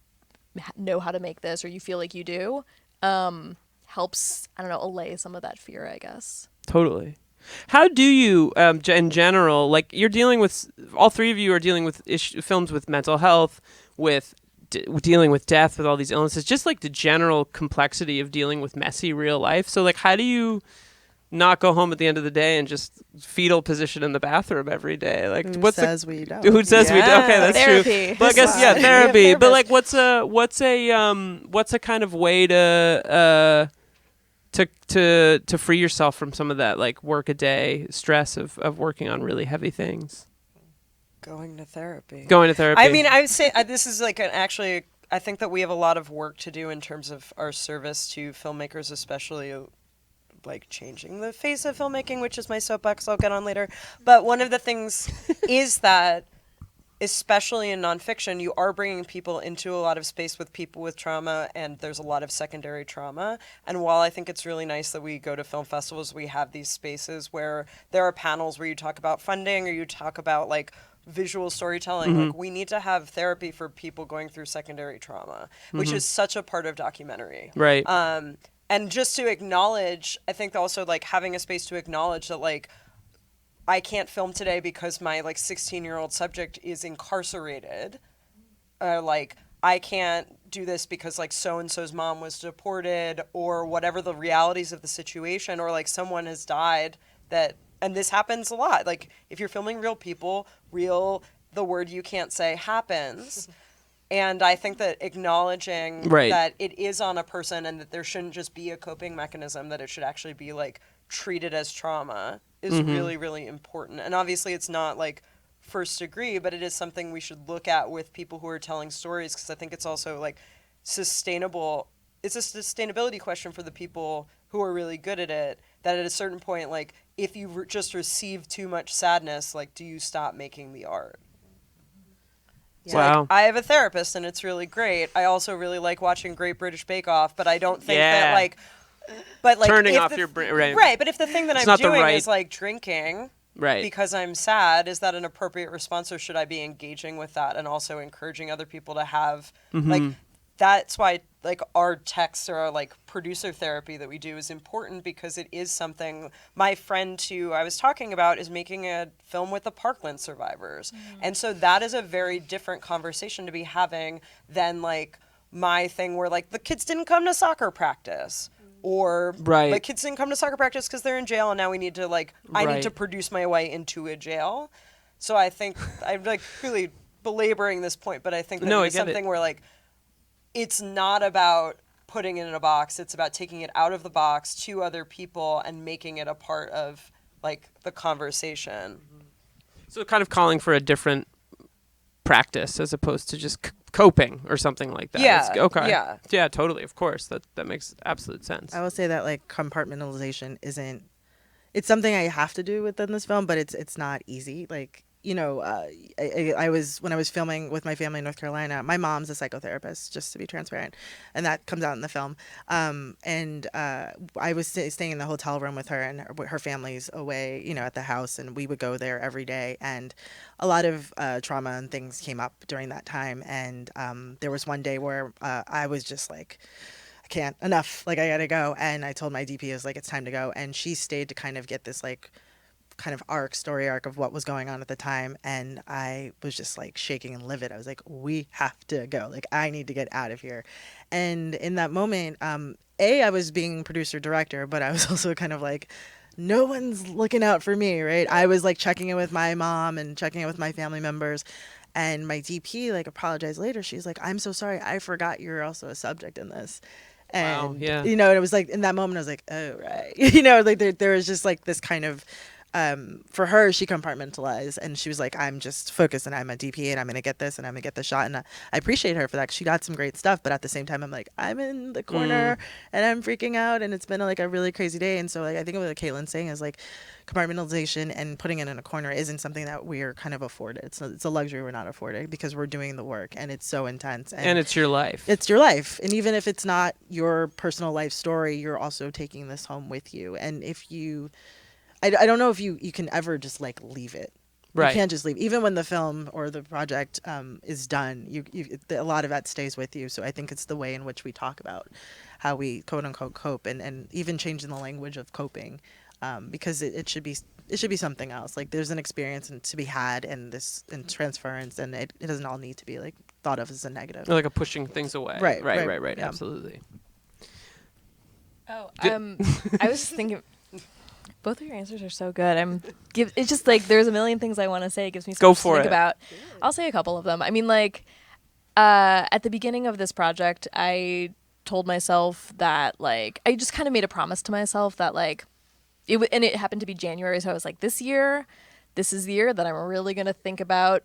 know how to make this or you feel like you do, helps, I don't know, allay some of that fear, I guess. Totally. How do you, in general, like you're dealing with, all three of you are dealing with films with mental health, with dealing with death, with all these illnesses, just like the general complexity of dealing with messy real life. So like, how do you not go home at the end of the day and just fetal position in the bathroom every day? Like, Who says we don't? Who says we don't? Okay, that's therapy. True. Well, I guess therapy. But like, what's a kind of way to free yourself from some of that like work a day stress of working on really heavy things? Going to therapy. I mean, I would say this is like actually, I think that we have a lot of work to do in terms of our service to filmmakers, especially like changing the face of filmmaking, which is my soapbox I'll get on later. But one of the things is that, especially in nonfiction, you are bringing people into a lot of space with people with trauma, and there's a lot of secondary trauma. And while I think it's really nice that we go to film festivals, we have these spaces where there are panels where you talk about funding or you talk about like visual storytelling. Like we need to have therapy for people going through secondary trauma, which is such a part of documentary. Right. And just to acknowledge, I think also like having a space to acknowledge that like I can't film today because my like 16-year-old subject is incarcerated. Like I can't do this because like so-and-so's mom was deported or whatever the realities of the situation, or like someone has died that, and this happens a lot. Like if you're filming real people, the word you can't say happens. And I think that acknowledging that it is on a person and that there shouldn't just be a coping mechanism, that it should actually be like treated as trauma is really, really important. And obviously it's not like first degree, but it is something we should look at with people who are telling stories, because I think it's also like sustainable. It's a sustainability question for the people who are really good at it, that at a certain point, like if you just receive too much sadness, like do you stop making the art? So, wow. Like, I have a therapist and it's really great. I also really like watching Great British Bake Off, but I don't think that like, but like turning off your brain, right? But if the thing that I'm doing is like drinking, Right. because I'm sad, is that an appropriate response, or should I be engaging with that and also encouraging other people to have like, that's why like our texts or our like producer therapy that we do is important, because it is something. My friend who I was talking about is making a film with the Parkland survivors, and so that is a very different conversation to be having than like my thing where like the kids didn't come to soccer practice. Or Right. the kids didn't come to soccer practice because they're in jail, and now we need to like I Right. need to produce my way into a jail. So I think I'm like really belaboring this point, but I think that No, I it's get it. something where like it's not about putting it in a box. It's about taking it out of the box to other people and making it a part of like the conversation. So kind of calling for a different practice as opposed to just coping or something like that. Yeah, Okay. yeah. Yeah, totally. Of course. That makes absolute sense. I will say that like compartmentalization isn't. It's something I have to do within this film, but it's not easy. Like, you know, I was when I was filming with my family in North Carolina. My mom's a psychotherapist, just to be transparent, and that comes out in the film. I was staying in the hotel room with her, and her family's away, you know, at the house, and we would go there every day. And a lot of trauma and things came up during that time. And there was one day where I was just like, I can't, enough, like I gotta go. And I told my DP, I was like, it's time to go. And she stayed to kind of get this like kind of story arc of what was going on at the time. And I was just like shaking and livid. I was like, we have to go. Like, I need to get out of here. And in that moment, I was being producer director, but I was also kind of like, no one's looking out for me, right? I was like checking in with my mom and checking in with my family members. And my DP like apologized later. She's like, I'm so sorry. I forgot you're also a subject in this. And, Wow, yeah. you know, and it was like, in that moment, I was like, oh, right. You know, like there was just like this kind of, for her, she compartmentalized, and she was like, I'm just focused, and I'm a DP, and I'm going to get this, and I'm going to get the shot. And I appreciate her for that, 'cause she got some great stuff. But at the same time, I'm like, I'm in the corner and I'm freaking out, and it's been like a really crazy day. And so like, I think what Caitlin's saying is like, compartmentalization and putting it in a corner isn't something that we're kind of afforded. It's a luxury we're not afforded, because we're doing the work, and it's so intense. And it's your life. It's your life. And even if it's not your personal life story, you're also taking this home with you. And if you, I don't know if you can ever just like leave it. Right. You can't just leave. Even when the film or the project is done, a lot of that stays with you. So I think it's the way in which we talk about how we quote unquote cope, and even changing the language of coping, because it should be something else. Like, there's an experience to be had, and transference, and it doesn't all need to be like thought of as a negative. Like a pushing things away. Right. Yeah. Absolutely. I was thinking, both of your answers are so good. It's just like there's a million things I want to say. It gives me so much to think about. I'll say a couple of them. I mean, like at the beginning of this project, I told myself that like I just kind of made a promise to myself that like and it happened to be January, so I was like, this is the year that I'm really gonna think about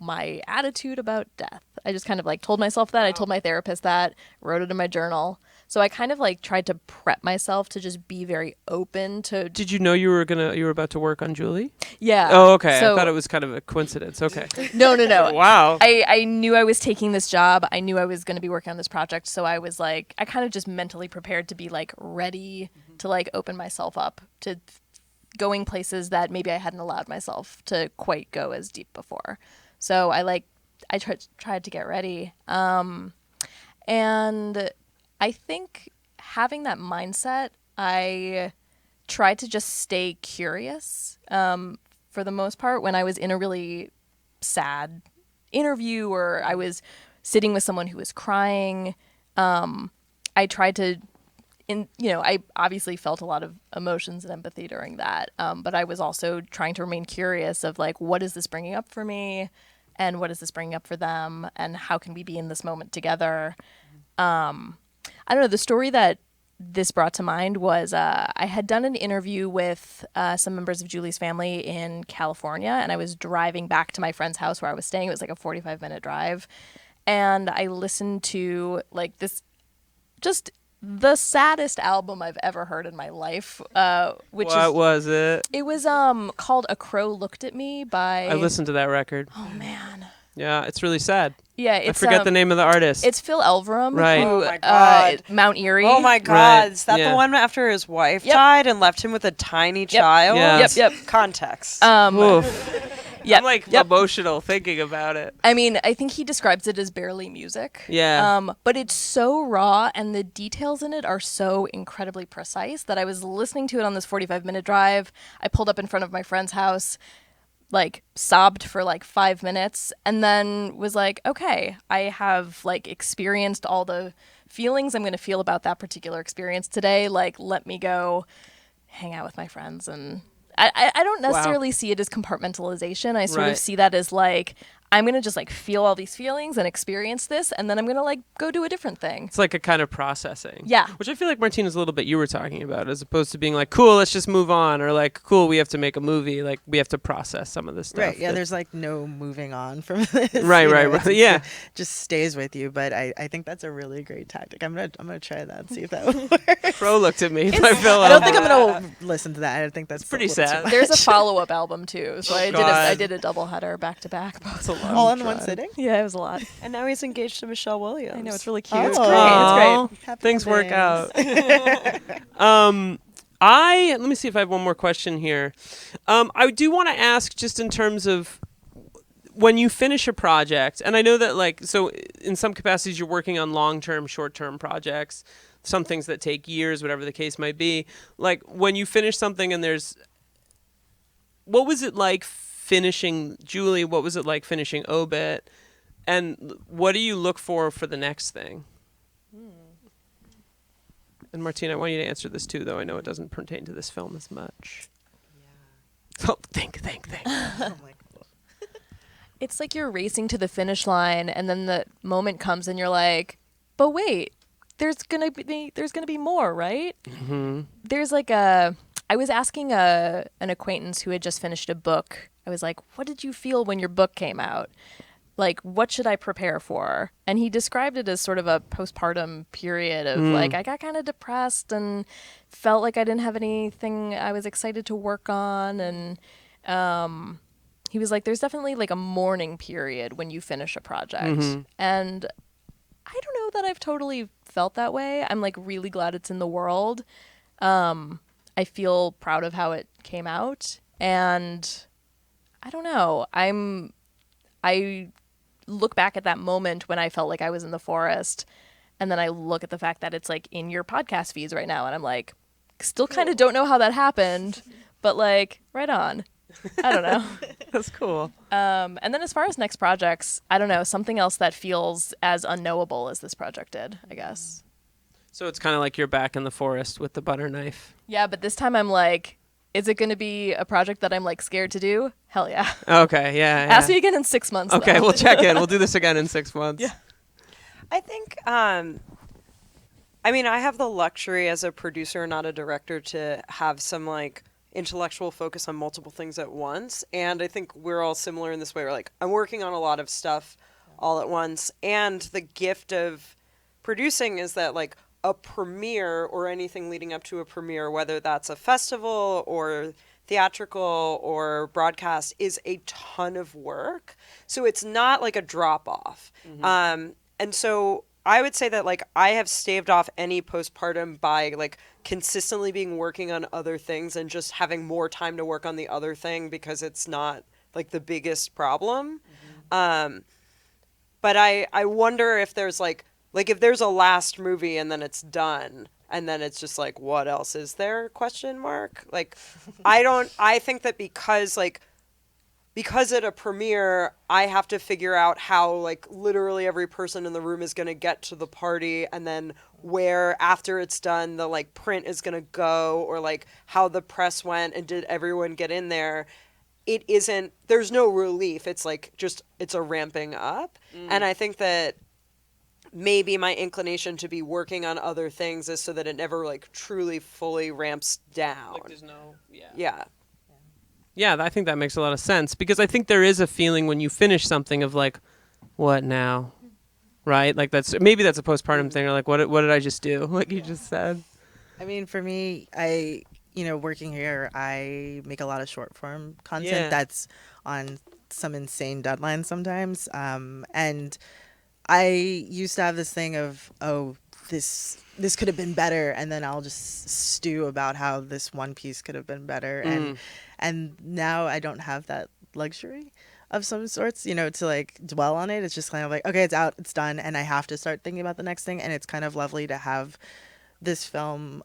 my attitude about death. I just kind of like told myself that. I told my therapist that, wrote it in my journal. So I kind of like tried to prep myself to just be very open to. Did you know you were about to work on Julie? Yeah. Oh, okay. So, I thought it was kind of a coincidence. Okay. No. Wow. I knew I was taking this job. I knew I was going to be working on this project. So I was like, I kind of just mentally prepared to be like ready to like open myself up to going places that maybe I hadn't allowed myself to quite go as deep before. So I tried to get ready. And I think having that mindset, I tried to just stay curious for the most part. When I was in a really sad interview or I was sitting with someone who was crying, I tried to, I obviously felt a lot of emotions and empathy during that, but I was also trying to remain curious of like, what is this bringing up for me? And what is this bringing up for them? And how can we be in this moment together? I don't know, the story that this brought to mind was I had done an interview with some members of Julie's family in California, and I was driving back to my friend's house where I was staying. It was like a 45-minute drive. And I listened to like this, just the saddest album I've ever heard in my life. What was it? It was called A Crow Looked at Me by... I listened to that record. Oh, man. Yeah, it's really sad. Yeah, it's, I forget the name of the artist. It's Phil Elverum, Right. who, Oh my God. Mount Erie. Oh my God! Right. Is that Yeah. the one after his wife Yep. died and left him with a tiny child? Yeah. Yep. Context. Oof. Yep. I'm like emotional thinking about it. I mean, I think he describes it as barely music. Yeah. But it's so raw, and the details in it are so incredibly precise that I was listening to it on this 45-minute drive. I pulled up in front of my friend's house, like sobbed for like 5 minutes, and then was like, okay, I have like experienced all the feelings I'm going to feel about that particular experience today. Like, let me go hang out with my friends. And I don't necessarily see it as compartmentalization. I sort Right. of see that as like, I'm going to just like feel all these feelings and experience this, and then I'm going to like go do a different thing. It's like a kind of processing. Yeah. Which I feel like, Martina's a little bit you were talking about, as opposed to being like, cool, let's just move on, or like, cool, we have to make a movie. Like, we have to process some of this stuff. Right. Yeah. that- There's like no moving on from this. Right, you right, know, right. it's Yeah. just stays with you. But I think that's a really great tactic. I'm gonna try that. See if that works. Crow looked at me. by Phil I don't think Elverum. I'm going to... Listen to that. I think that's pretty a little too sad. much. There's a follow-up album too, so I God. did a double header back to back. all in one sitting. Yeah, it was a lot. And now he's engaged to Michelle Williams. I know, it's really cute. Oh. It's great. It's great. Happy Things work endings. out. Let me see if I have one more question here. I do want to ask, just in terms of when you finish a project, and I know that like, so in some capacities you're working on long-term, short-term projects, some things that take years, whatever the case might be. Like when you finish something and what was it like finishing Julie? What was it like finishing Obit? And what do you look for the next thing? And Martina, I want you to answer this too, though I know it doesn't pertain to this film as much. Yeah. Oh, think. It's like you're racing to the finish line, and then the moment comes, and you're like, "But wait, there's gonna be more, right?" Mm-hmm. There's like I was asking an acquaintance who had just finished a book. I was like, "What did you feel when your book came out? Like, what should I prepare for?" And he described it as sort of a postpartum period of like, I got kind of depressed and felt like I didn't have anything I was excited to work on. And he was like, there's definitely like a mourning period when you finish a project. And I don't know that I've totally felt that way. I'm like really glad it's in the world. I feel proud of how it came out. And I don't know. I look back at that moment when I felt like I was in the forest, and then I look at the fact that it's like in your podcast feeds right now, and I'm like, still kind of don't know how that happened, but like, right on. I don't know. That's cool. And then as far as next projects, I don't know, something else that feels as unknowable as this project did, I guess. So it's kind of like you're back in the forest with the butter knife. Yeah, but this time I'm like, is it going to be a project that I'm like scared to do? Hell yeah. Okay, yeah. Ask me again in 6 months. Okay, though. we'll check in. We'll do this again in 6 months. Yeah. I think, I mean, I have the luxury as a producer, not a director, to have some like intellectual focus on multiple things at once. And I think we're all similar in this way. We're like, I'm working on a lot of stuff all at once. And the gift of producing is that like a premiere or anything leading up to a premiere, whether that's a festival or theatrical or broadcast, is a ton of work. So it's not like a drop off. And so I would say that like I have staved off any postpartum by like consistently being working on other things and just having more time to work on the other thing because it's not like the biggest problem. But I wonder if there's like if there's a last movie and then it's done and then it's just like, what else is there? ? Like, I think that because at a premiere, I have to figure out how like literally every person in the room is going to get to the party, and then where after it's done, the like print is going to go, or like how the press went and did everyone get in there. There's no relief. It's like it's a ramping up. And I think that maybe my inclination to be working on other things is so that it never like truly fully ramps down. Like there's no, Yeah. Yeah, I think that makes a lot of sense, because I think there is a feeling when you finish something of like, what now? Right? Like maybe that's a postpartum thing, or like, what did I just do? Like you just said. I mean, for me, working here, I make a lot of short form content Yeah. that's on some insane deadlines sometimes. And I used to have this thing of, oh, this could have been better, and then I'll just stew about how this one piece could have been better. And now I don't have that luxury of some sorts, you know, to like dwell on it. It's just kind of like, okay, it's out, it's done, and I have to start thinking about the next thing. And it's kind of lovely to have this film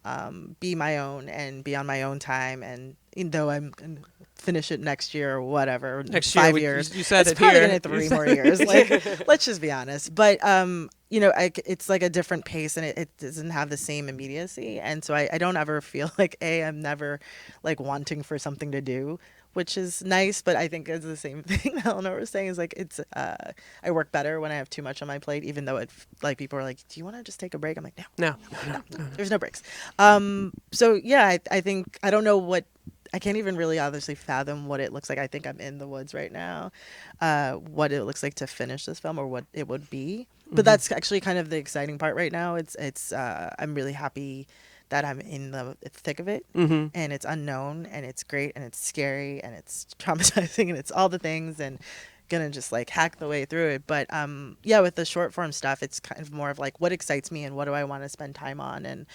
be my own and be on my own time. And even though I'm gonna finish it next year or whatever, Next 5 year, years, you said it's it probably here. gonna 3 more years. Like, let's just be honest. But you know, it's like a different pace, and it doesn't have the same immediacy. And so I don't ever feel like I'm never like wanting for something to do, which is nice. But I think it's the same thing that Eleanor was saying, is like, it's I work better when I have too much on my plate, even though it like people are like, do you want to just take a break? I'm like, no, there's no breaks. So yeah, I think, I don't know what, I can't even really obviously fathom what it looks like. I think I'm in the woods right now, what it looks like to finish this film, or what it would be. But that's actually kind of the exciting part right now. It's I'm really happy that I'm in the thick of it, and it's unknown, and it's great, and it's scary, and it's traumatizing, and it's all the things, and gonna just like hack the way through it. But yeah, with the short form stuff, it's kind of more of like, what excites me and what do I want to spend time on, and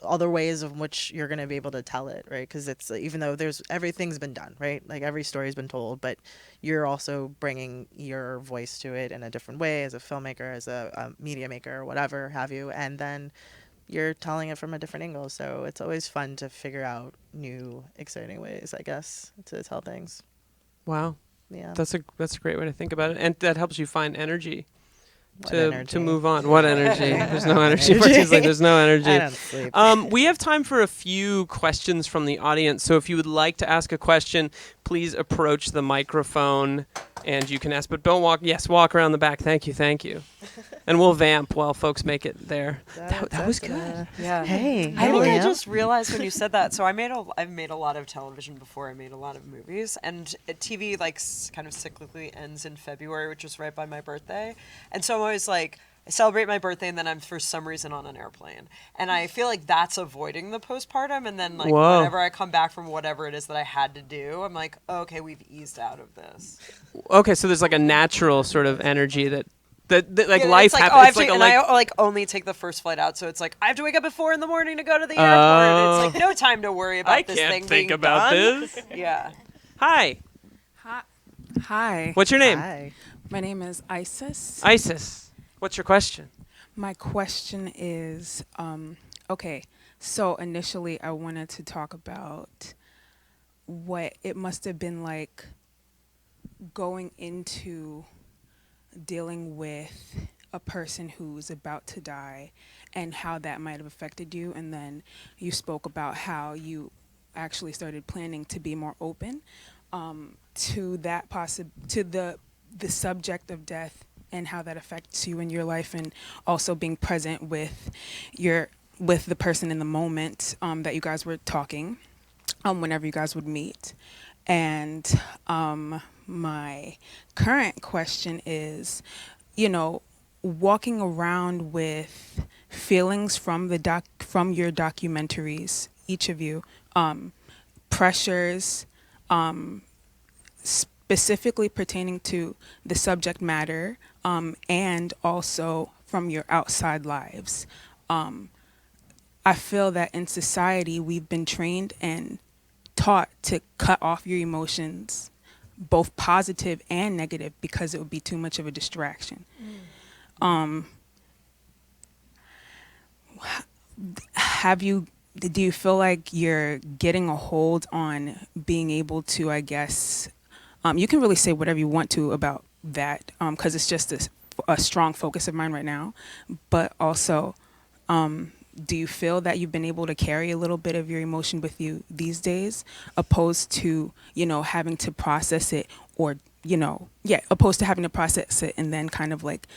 other ways of which you're going to be able to tell it, right? Because it's, even though everything's been done, right? Like every story's been told, but you're also bringing your voice to it in a different way as a filmmaker, as a media maker, or whatever have you, and then you're telling it from a different angle. So it's always fun to figure out new, exciting ways, I guess, to tell things. Wow. Yeah. That's a great way to think about it, and that helps you find energy. What energy? To move on. What energy? There's no energy. She's like, there's no energy. I don't sleep. We have time for a few questions from the audience. So if you would like to ask a question, please approach the microphone, and you can ask. But don't walk. Yes, walk around the back. Thank you. And we'll vamp while folks make it there. That was good. Yeah. Hey. I think I Liam. just realized when you said that. So I've made a lot of television before. I made a lot of movies, and TV like kind of cyclically ends in February, which is right by my birthday. And so I'm always like, I celebrate my birthday, and then I'm for some reason on an airplane, and I feel like that's avoiding the postpartum. And then like whenever I come back from whatever it is that I had to do, I'm like, oh, okay, we've eased out of this. Okay, so there's like a natural sort of energy that like yeah, life it's like, happens. I like only take the first flight out, so it's like I have to wake up at 4 a.m. to go to the airport. It's like no time to worry about this thing I can't think being about done. this. Yeah. Hi. Hi. What's your name? Hi. My name is Isis. Isis. What's your question? My question is, okay, so initially I wanted to talk about what it must have been like going into dealing with a person who's about to die and how that might have affected you. And then you spoke about how you actually started planning to be more open to that to the subject of death and how that affects you in your life, and also being present with the person in the moment that you guys were talking whenever you guys would meet. And my current question is, you know, walking around with feelings from your documentaries, each of you, pressures, specifically pertaining to the subject matter, and also from your outside lives. I feel that in society we've been trained and taught to cut off your emotions, both positive and negative, because it would be too much of a distraction. Do you feel like you're getting a hold on being able to, I guess, you can really say whatever you want to about that, because it's just a strong focus of mine right now, but also, do you feel that you've been able to carry a little bit of your emotion with you these days, opposed to, you know, having to process it, or, you know, opposed to having to process it and then kind of like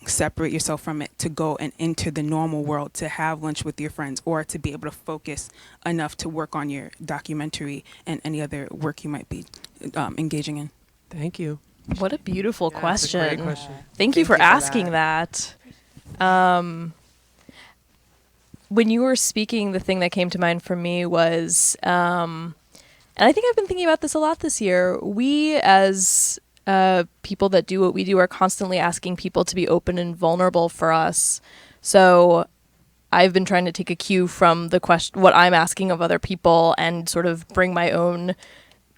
separate yourself from it to go and enter the normal world, to have lunch with your friends, or to be able to focus enough to work on your documentary and any other work you might be engaging in? Thank you. What a beautiful question. That's a great question. Thank you for asking that. When you were speaking, the thing that came to mind for me was And I think I've been thinking about this a lot this year. We, as people that do what we do, are constantly asking people to be open and vulnerable for us. So I've been trying to take a cue from the question, what I'm asking of other people, and sort of bring my own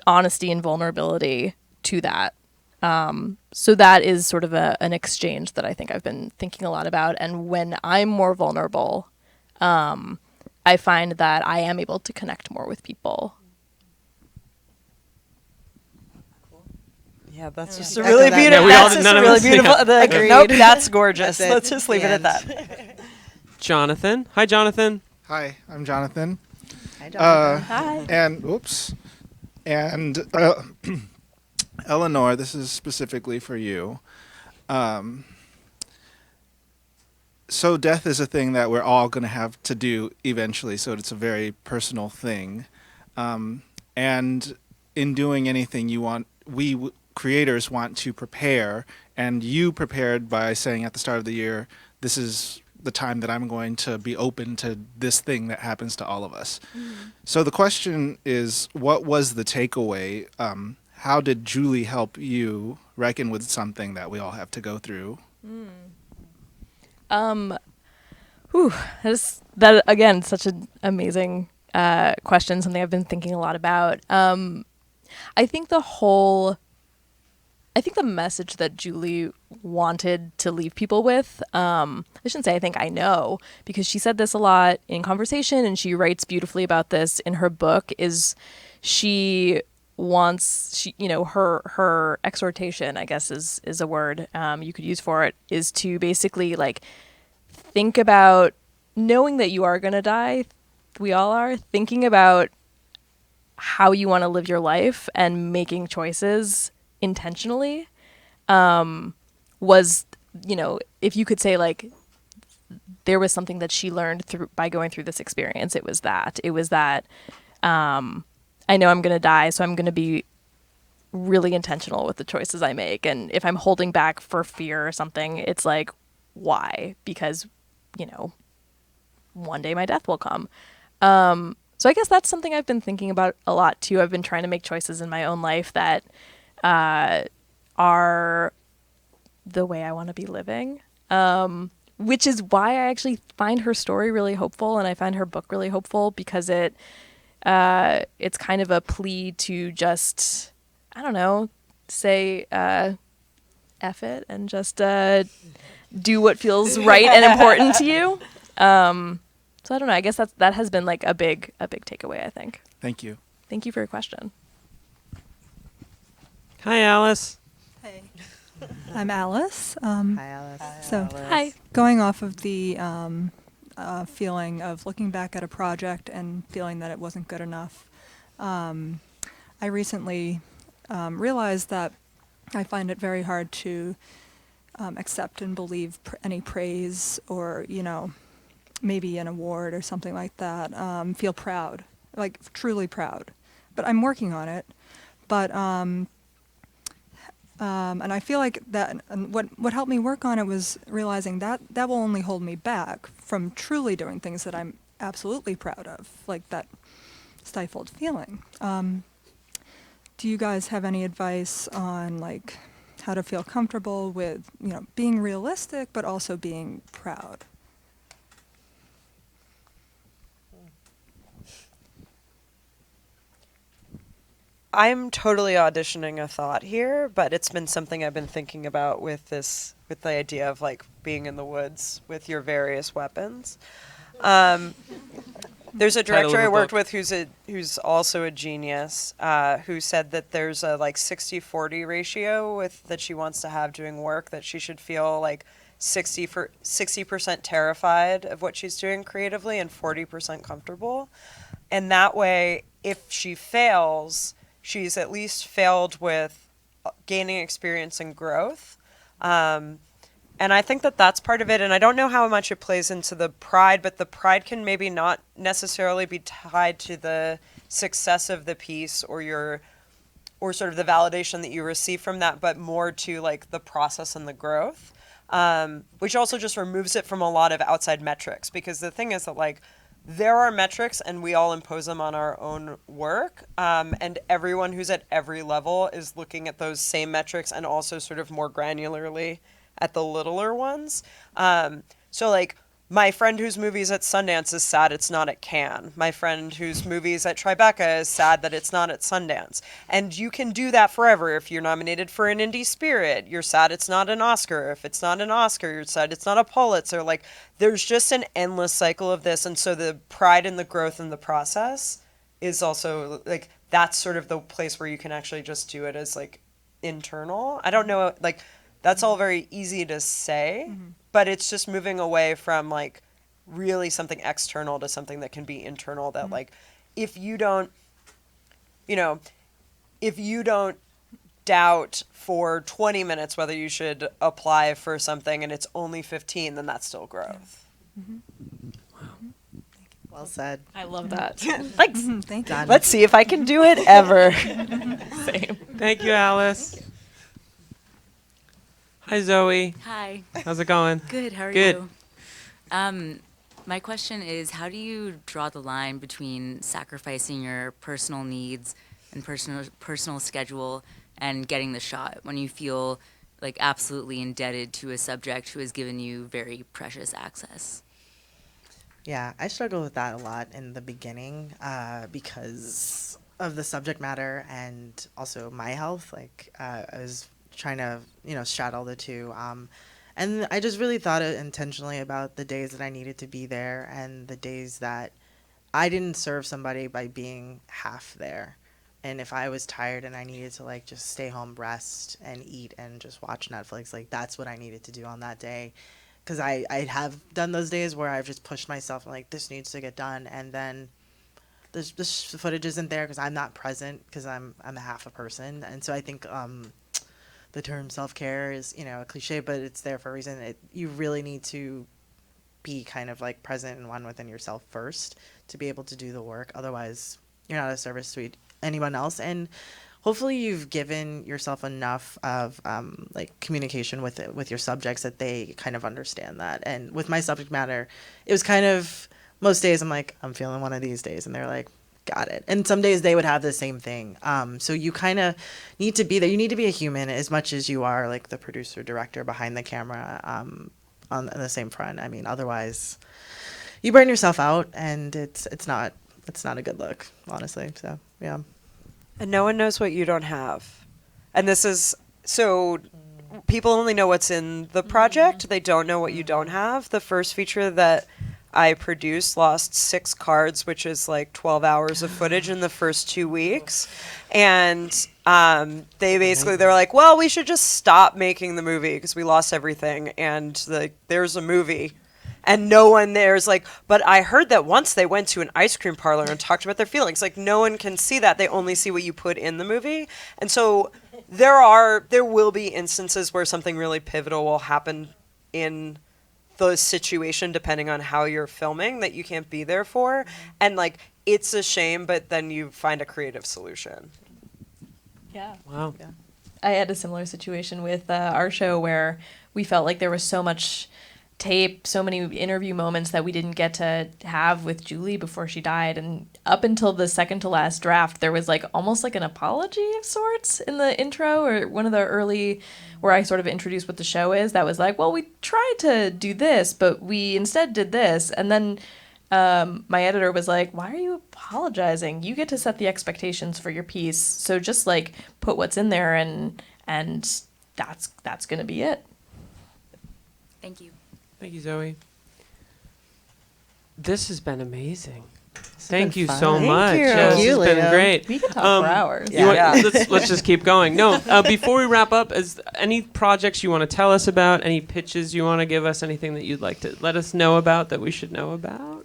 honesty and vulnerability to that. So that is sort of an exchange that I think I've been thinking a lot about. And when I'm more vulnerable, I find that I am able to connect more with people. Yeah, that's just a Echo really that. beautiful. Yeah, we all- That's just none a of really us- beautiful. yeah. Agreed. Nope, that's gorgeous. That's it. Let's just leave The it at end. that. Jonathan. Hi, Jonathan. Hi, I'm Jonathan. Hi, Jonathan. Hi. And Eleanor, this is specifically for you. So death is a thing that we're all going to have to do eventually, so it's a very personal thing. And in doing anything you want, creators want to prepare, and you prepared by saying at the start of the year, this is the time that I'm going to be open to this thing that happens to all of us. So the question is, what was the takeaway? How did Julie help you reckon with something that we all have to go through? That again, such an amazing question, something I've been thinking a lot about. I think the message that Julie wanted to leave people with, I shouldn't say I know, because she said this a lot in conversation, and she writes beautifully about this in her book, is her exhortation, I guess is a word you could use for it, is to basically like think about, knowing that you are going to die, we all are, thinking about how you want to live your life and making choices intentionally, was, if you could say like there was something that she learned by going through this experience, it was that I know I'm going to die, so I'm going to be really intentional with the choices I make. And if I'm holding back for fear or something, it's like, why? Because, one day my death will come. So I guess that's something I've been thinking about a lot too. I've been trying to make choices in my own life that are the way I want to be living, which is why I actually find her story really hopeful, and I find her book really hopeful, because it's kind of a plea to just, I don't know, say F it and just do what feels right and important to you. So I don't know. I guess that has been like a big takeaway, I think. Thank you. Thank you for your question. Hi, Alice. Hey, I'm Alice. Hi, Alice. Hi. Going off of the feeling of looking back at a project and feeling that it wasn't good enough, I recently realized that I find it very hard to accept and believe any praise or, maybe an award or something like that. Feel proud, like truly proud. But I'm working on it. But and I feel like that. And what helped me work on it was realizing that will only hold me back from truly doing things that I'm absolutely proud of, like that stifled feeling. Do you guys have any advice on like how to feel comfortable with being realistic but also being proud? I'm totally auditioning a thought here, but it's been something I've been thinking about with the idea of like being in the woods with your various weapons. There's a director I worked with who's also a genius, who said that there's a like 60-40 ratio that she wants to have doing work, that she should feel like 60% terrified of what she's doing creatively and 40% comfortable. And that way, if she fails, she's at least failed with gaining experience and growth. And I think that that's part of it. And I don't know how much it plays into the pride, but the pride can maybe not necessarily be tied to the success of the piece or sort of the validation that you receive from that, but more to like the process and the growth, which also just removes it from a lot of outside metrics. Because the thing is that like there are metrics and we all impose them on our own work. And everyone who's at every level is looking at those same metrics and also sort of more granularly at the littler ones. So like my friend whose movie's at Sundance is sad it's not at Cannes. My friend whose movie's at Tribeca is sad that it's not at Sundance. And you can do that forever. If you're nominated for an Indie Spirit, you're sad it's not an Oscar. If it's not an Oscar, you're sad it's not a Pulitzer. Like, there's just an endless cycle of this. And so the pride and the growth in the process is also, like, that's sort of the place where you can actually just do it as, like, internal. I don't know, like, that's all very easy to say, but it's just moving away from like really something external to something that can be internal that like, if you don't doubt for 20 minutes whether you should apply for something and it's only 15, then that's still growth. Well said. I love that. Thanks. Thank you. Let's see if I can do it ever. Same. Thank you, Alice. Hi, Zoe. Hi. How's it going? Good. How are Good. you? My question is, how do you draw the line between sacrificing your personal needs and personal schedule and getting the shot when you feel like absolutely indebted to a subject who has given you very precious access? Yeah, I struggled with that a lot in the beginning because of the subject matter and also my health. Like, I was trying to, straddle the two. And I just really thought intentionally about the days that I needed to be there and the days that I didn't serve somebody by being half there. And if I was tired and I needed to like just stay home, rest and eat and just watch Netflix, like that's what I needed to do on that day. Because I have done those days where I've just pushed myself and like, this needs to get done. And then this footage isn't there because I'm not present because I'm a half a person. And so I think the term self-care is, a cliche, but it's there for a reason. You really need to be kind of like present and one within yourself first to be able to do the work. Otherwise, you're not of service to anyone else. And hopefully you've given yourself enough of like communication with your subjects that they kind of understand that. And with my subject matter, it was kind of most days I'm like, I'm feeling one of these days. And they're like, got it. And some days they would have the same thing. So you kind of need to be there. You need to be a human as much as you are like the producer, director behind the camera on the same front. I mean, otherwise you burn yourself out and it's not a good look, honestly. So, yeah. And no one knows what you don't have. And this is, so people only know what's in the project. They don't know what you don't have. The first feature that I produced lost 6 cards, which is like 12 hours of footage in the first 2 weeks. And they were like, well, we should just stop making the movie because we lost everything. And there's a movie. And no one there's like, but I heard that once they went to an ice cream parlor and talked about their feelings. Like, no one can see that. They only see what you put in the movie. And so there will be instances where something really pivotal will happen in the situation depending on how you're filming that you can't be there for. And like, it's a shame, but then you find a creative solution. Yeah. Wow. Yeah. I had a similar situation with our show where we felt like there was so much tape, so many interview moments that we didn't get to have with Julie before she died. And up until the second to last draft, there was like almost like an apology of sorts in the intro, or one of the early where I sort of introduced what the show is. That was like, well, we tried to do this, but we instead did this. And then my editor was like, why are you apologizing? You get to set the expectations for your piece. So just like put what's in there and that's going to be it. Thank you. Thank you, Zoe. This has been amazing. Thank you fun. so Thank much. you. Yeah, Thank you, this has been Leo. great. We could talk for hours. Let's just keep going. No, before we wrap up, is any projects you want to tell us about? Any pitches you want to give us? Anything that you'd like to let us know about that we should know about?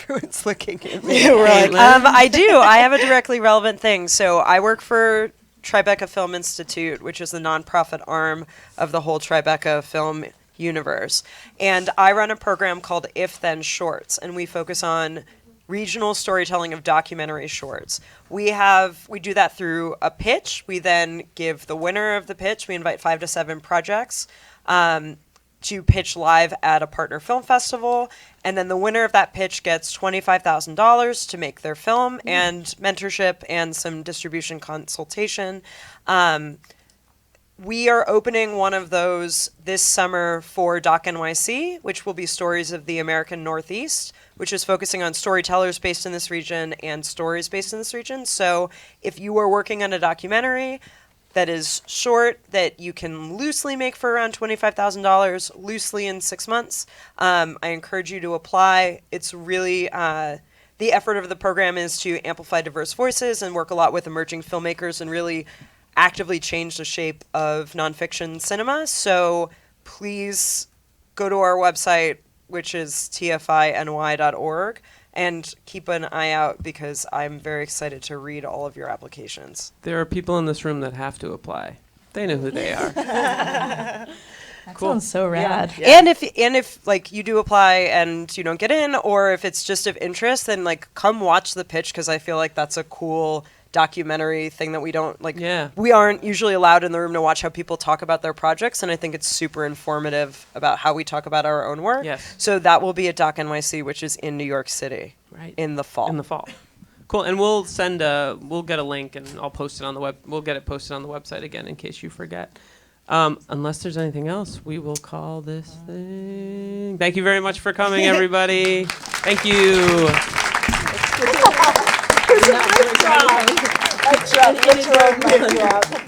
Everyone's looking at me. We're like, I do. I have a directly relevant thing. So I work for Tribeca Film Institute, which is the nonprofit arm of the whole Tribeca Film universe. And I run a program called If Then Shorts, and we focus on regional storytelling of documentary shorts. We do that through a pitch. We then give the winner of the pitch. We invite 5 to 7 projects. to pitch live at a partner film festival, and then the winner of that pitch gets $25,000 to make their film and mentorship and some distribution consultation. We are opening one of those this summer for Doc NYC, which will be Stories of the American Northeast, which is focusing on storytellers based in this region and stories based in this region. So if you are working on a documentary that is short, that you can loosely make for around $25,000, loosely in 6 months, I encourage you to apply. It's really, the effort of the program is to amplify diverse voices and work a lot with emerging filmmakers and really actively change the shape of nonfiction cinema. So please go to our website, which is tfiny.org, and keep an eye out because I'm very excited to read all of your applications. There are people in this room that have to apply. They know who they are. That Cool. sounds so rad. Yeah. And if like you do apply and you don't get in, or if it's just of interest, then like come watch the pitch, because I feel like that's a cool documentary thing that we don't like. Yeah. We aren't usually allowed in the room to watch how people talk about their projects, and I think it's super informative about how we talk about our own work. Yes. So that will be at Doc NYC, which is in New York City, Right. in the fall. In the fall. Cool. And we'll send we'll get a link and I'll post it on the web. We'll get it posted on the website again in case you forget. Unless there's anything else, we will call this thing. Thank you very much for coming, everybody. Thank you.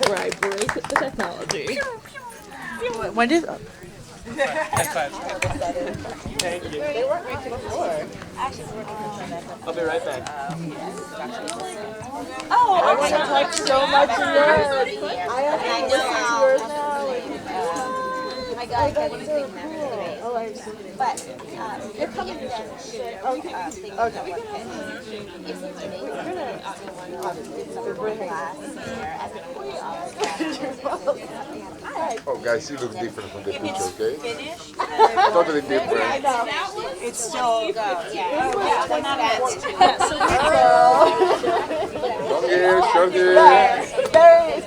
Where I break the technology. When did? Thank you. They weren't making before. I'll be right back. Oh, I want to talk so much to yours. I have to listen to yours now. I got everything Oh, I see. But you're coming to that Okay. Oh, guys, you look different from the picture, okay? Totally different. I know. It's still yeah. Long hair, short hair. Very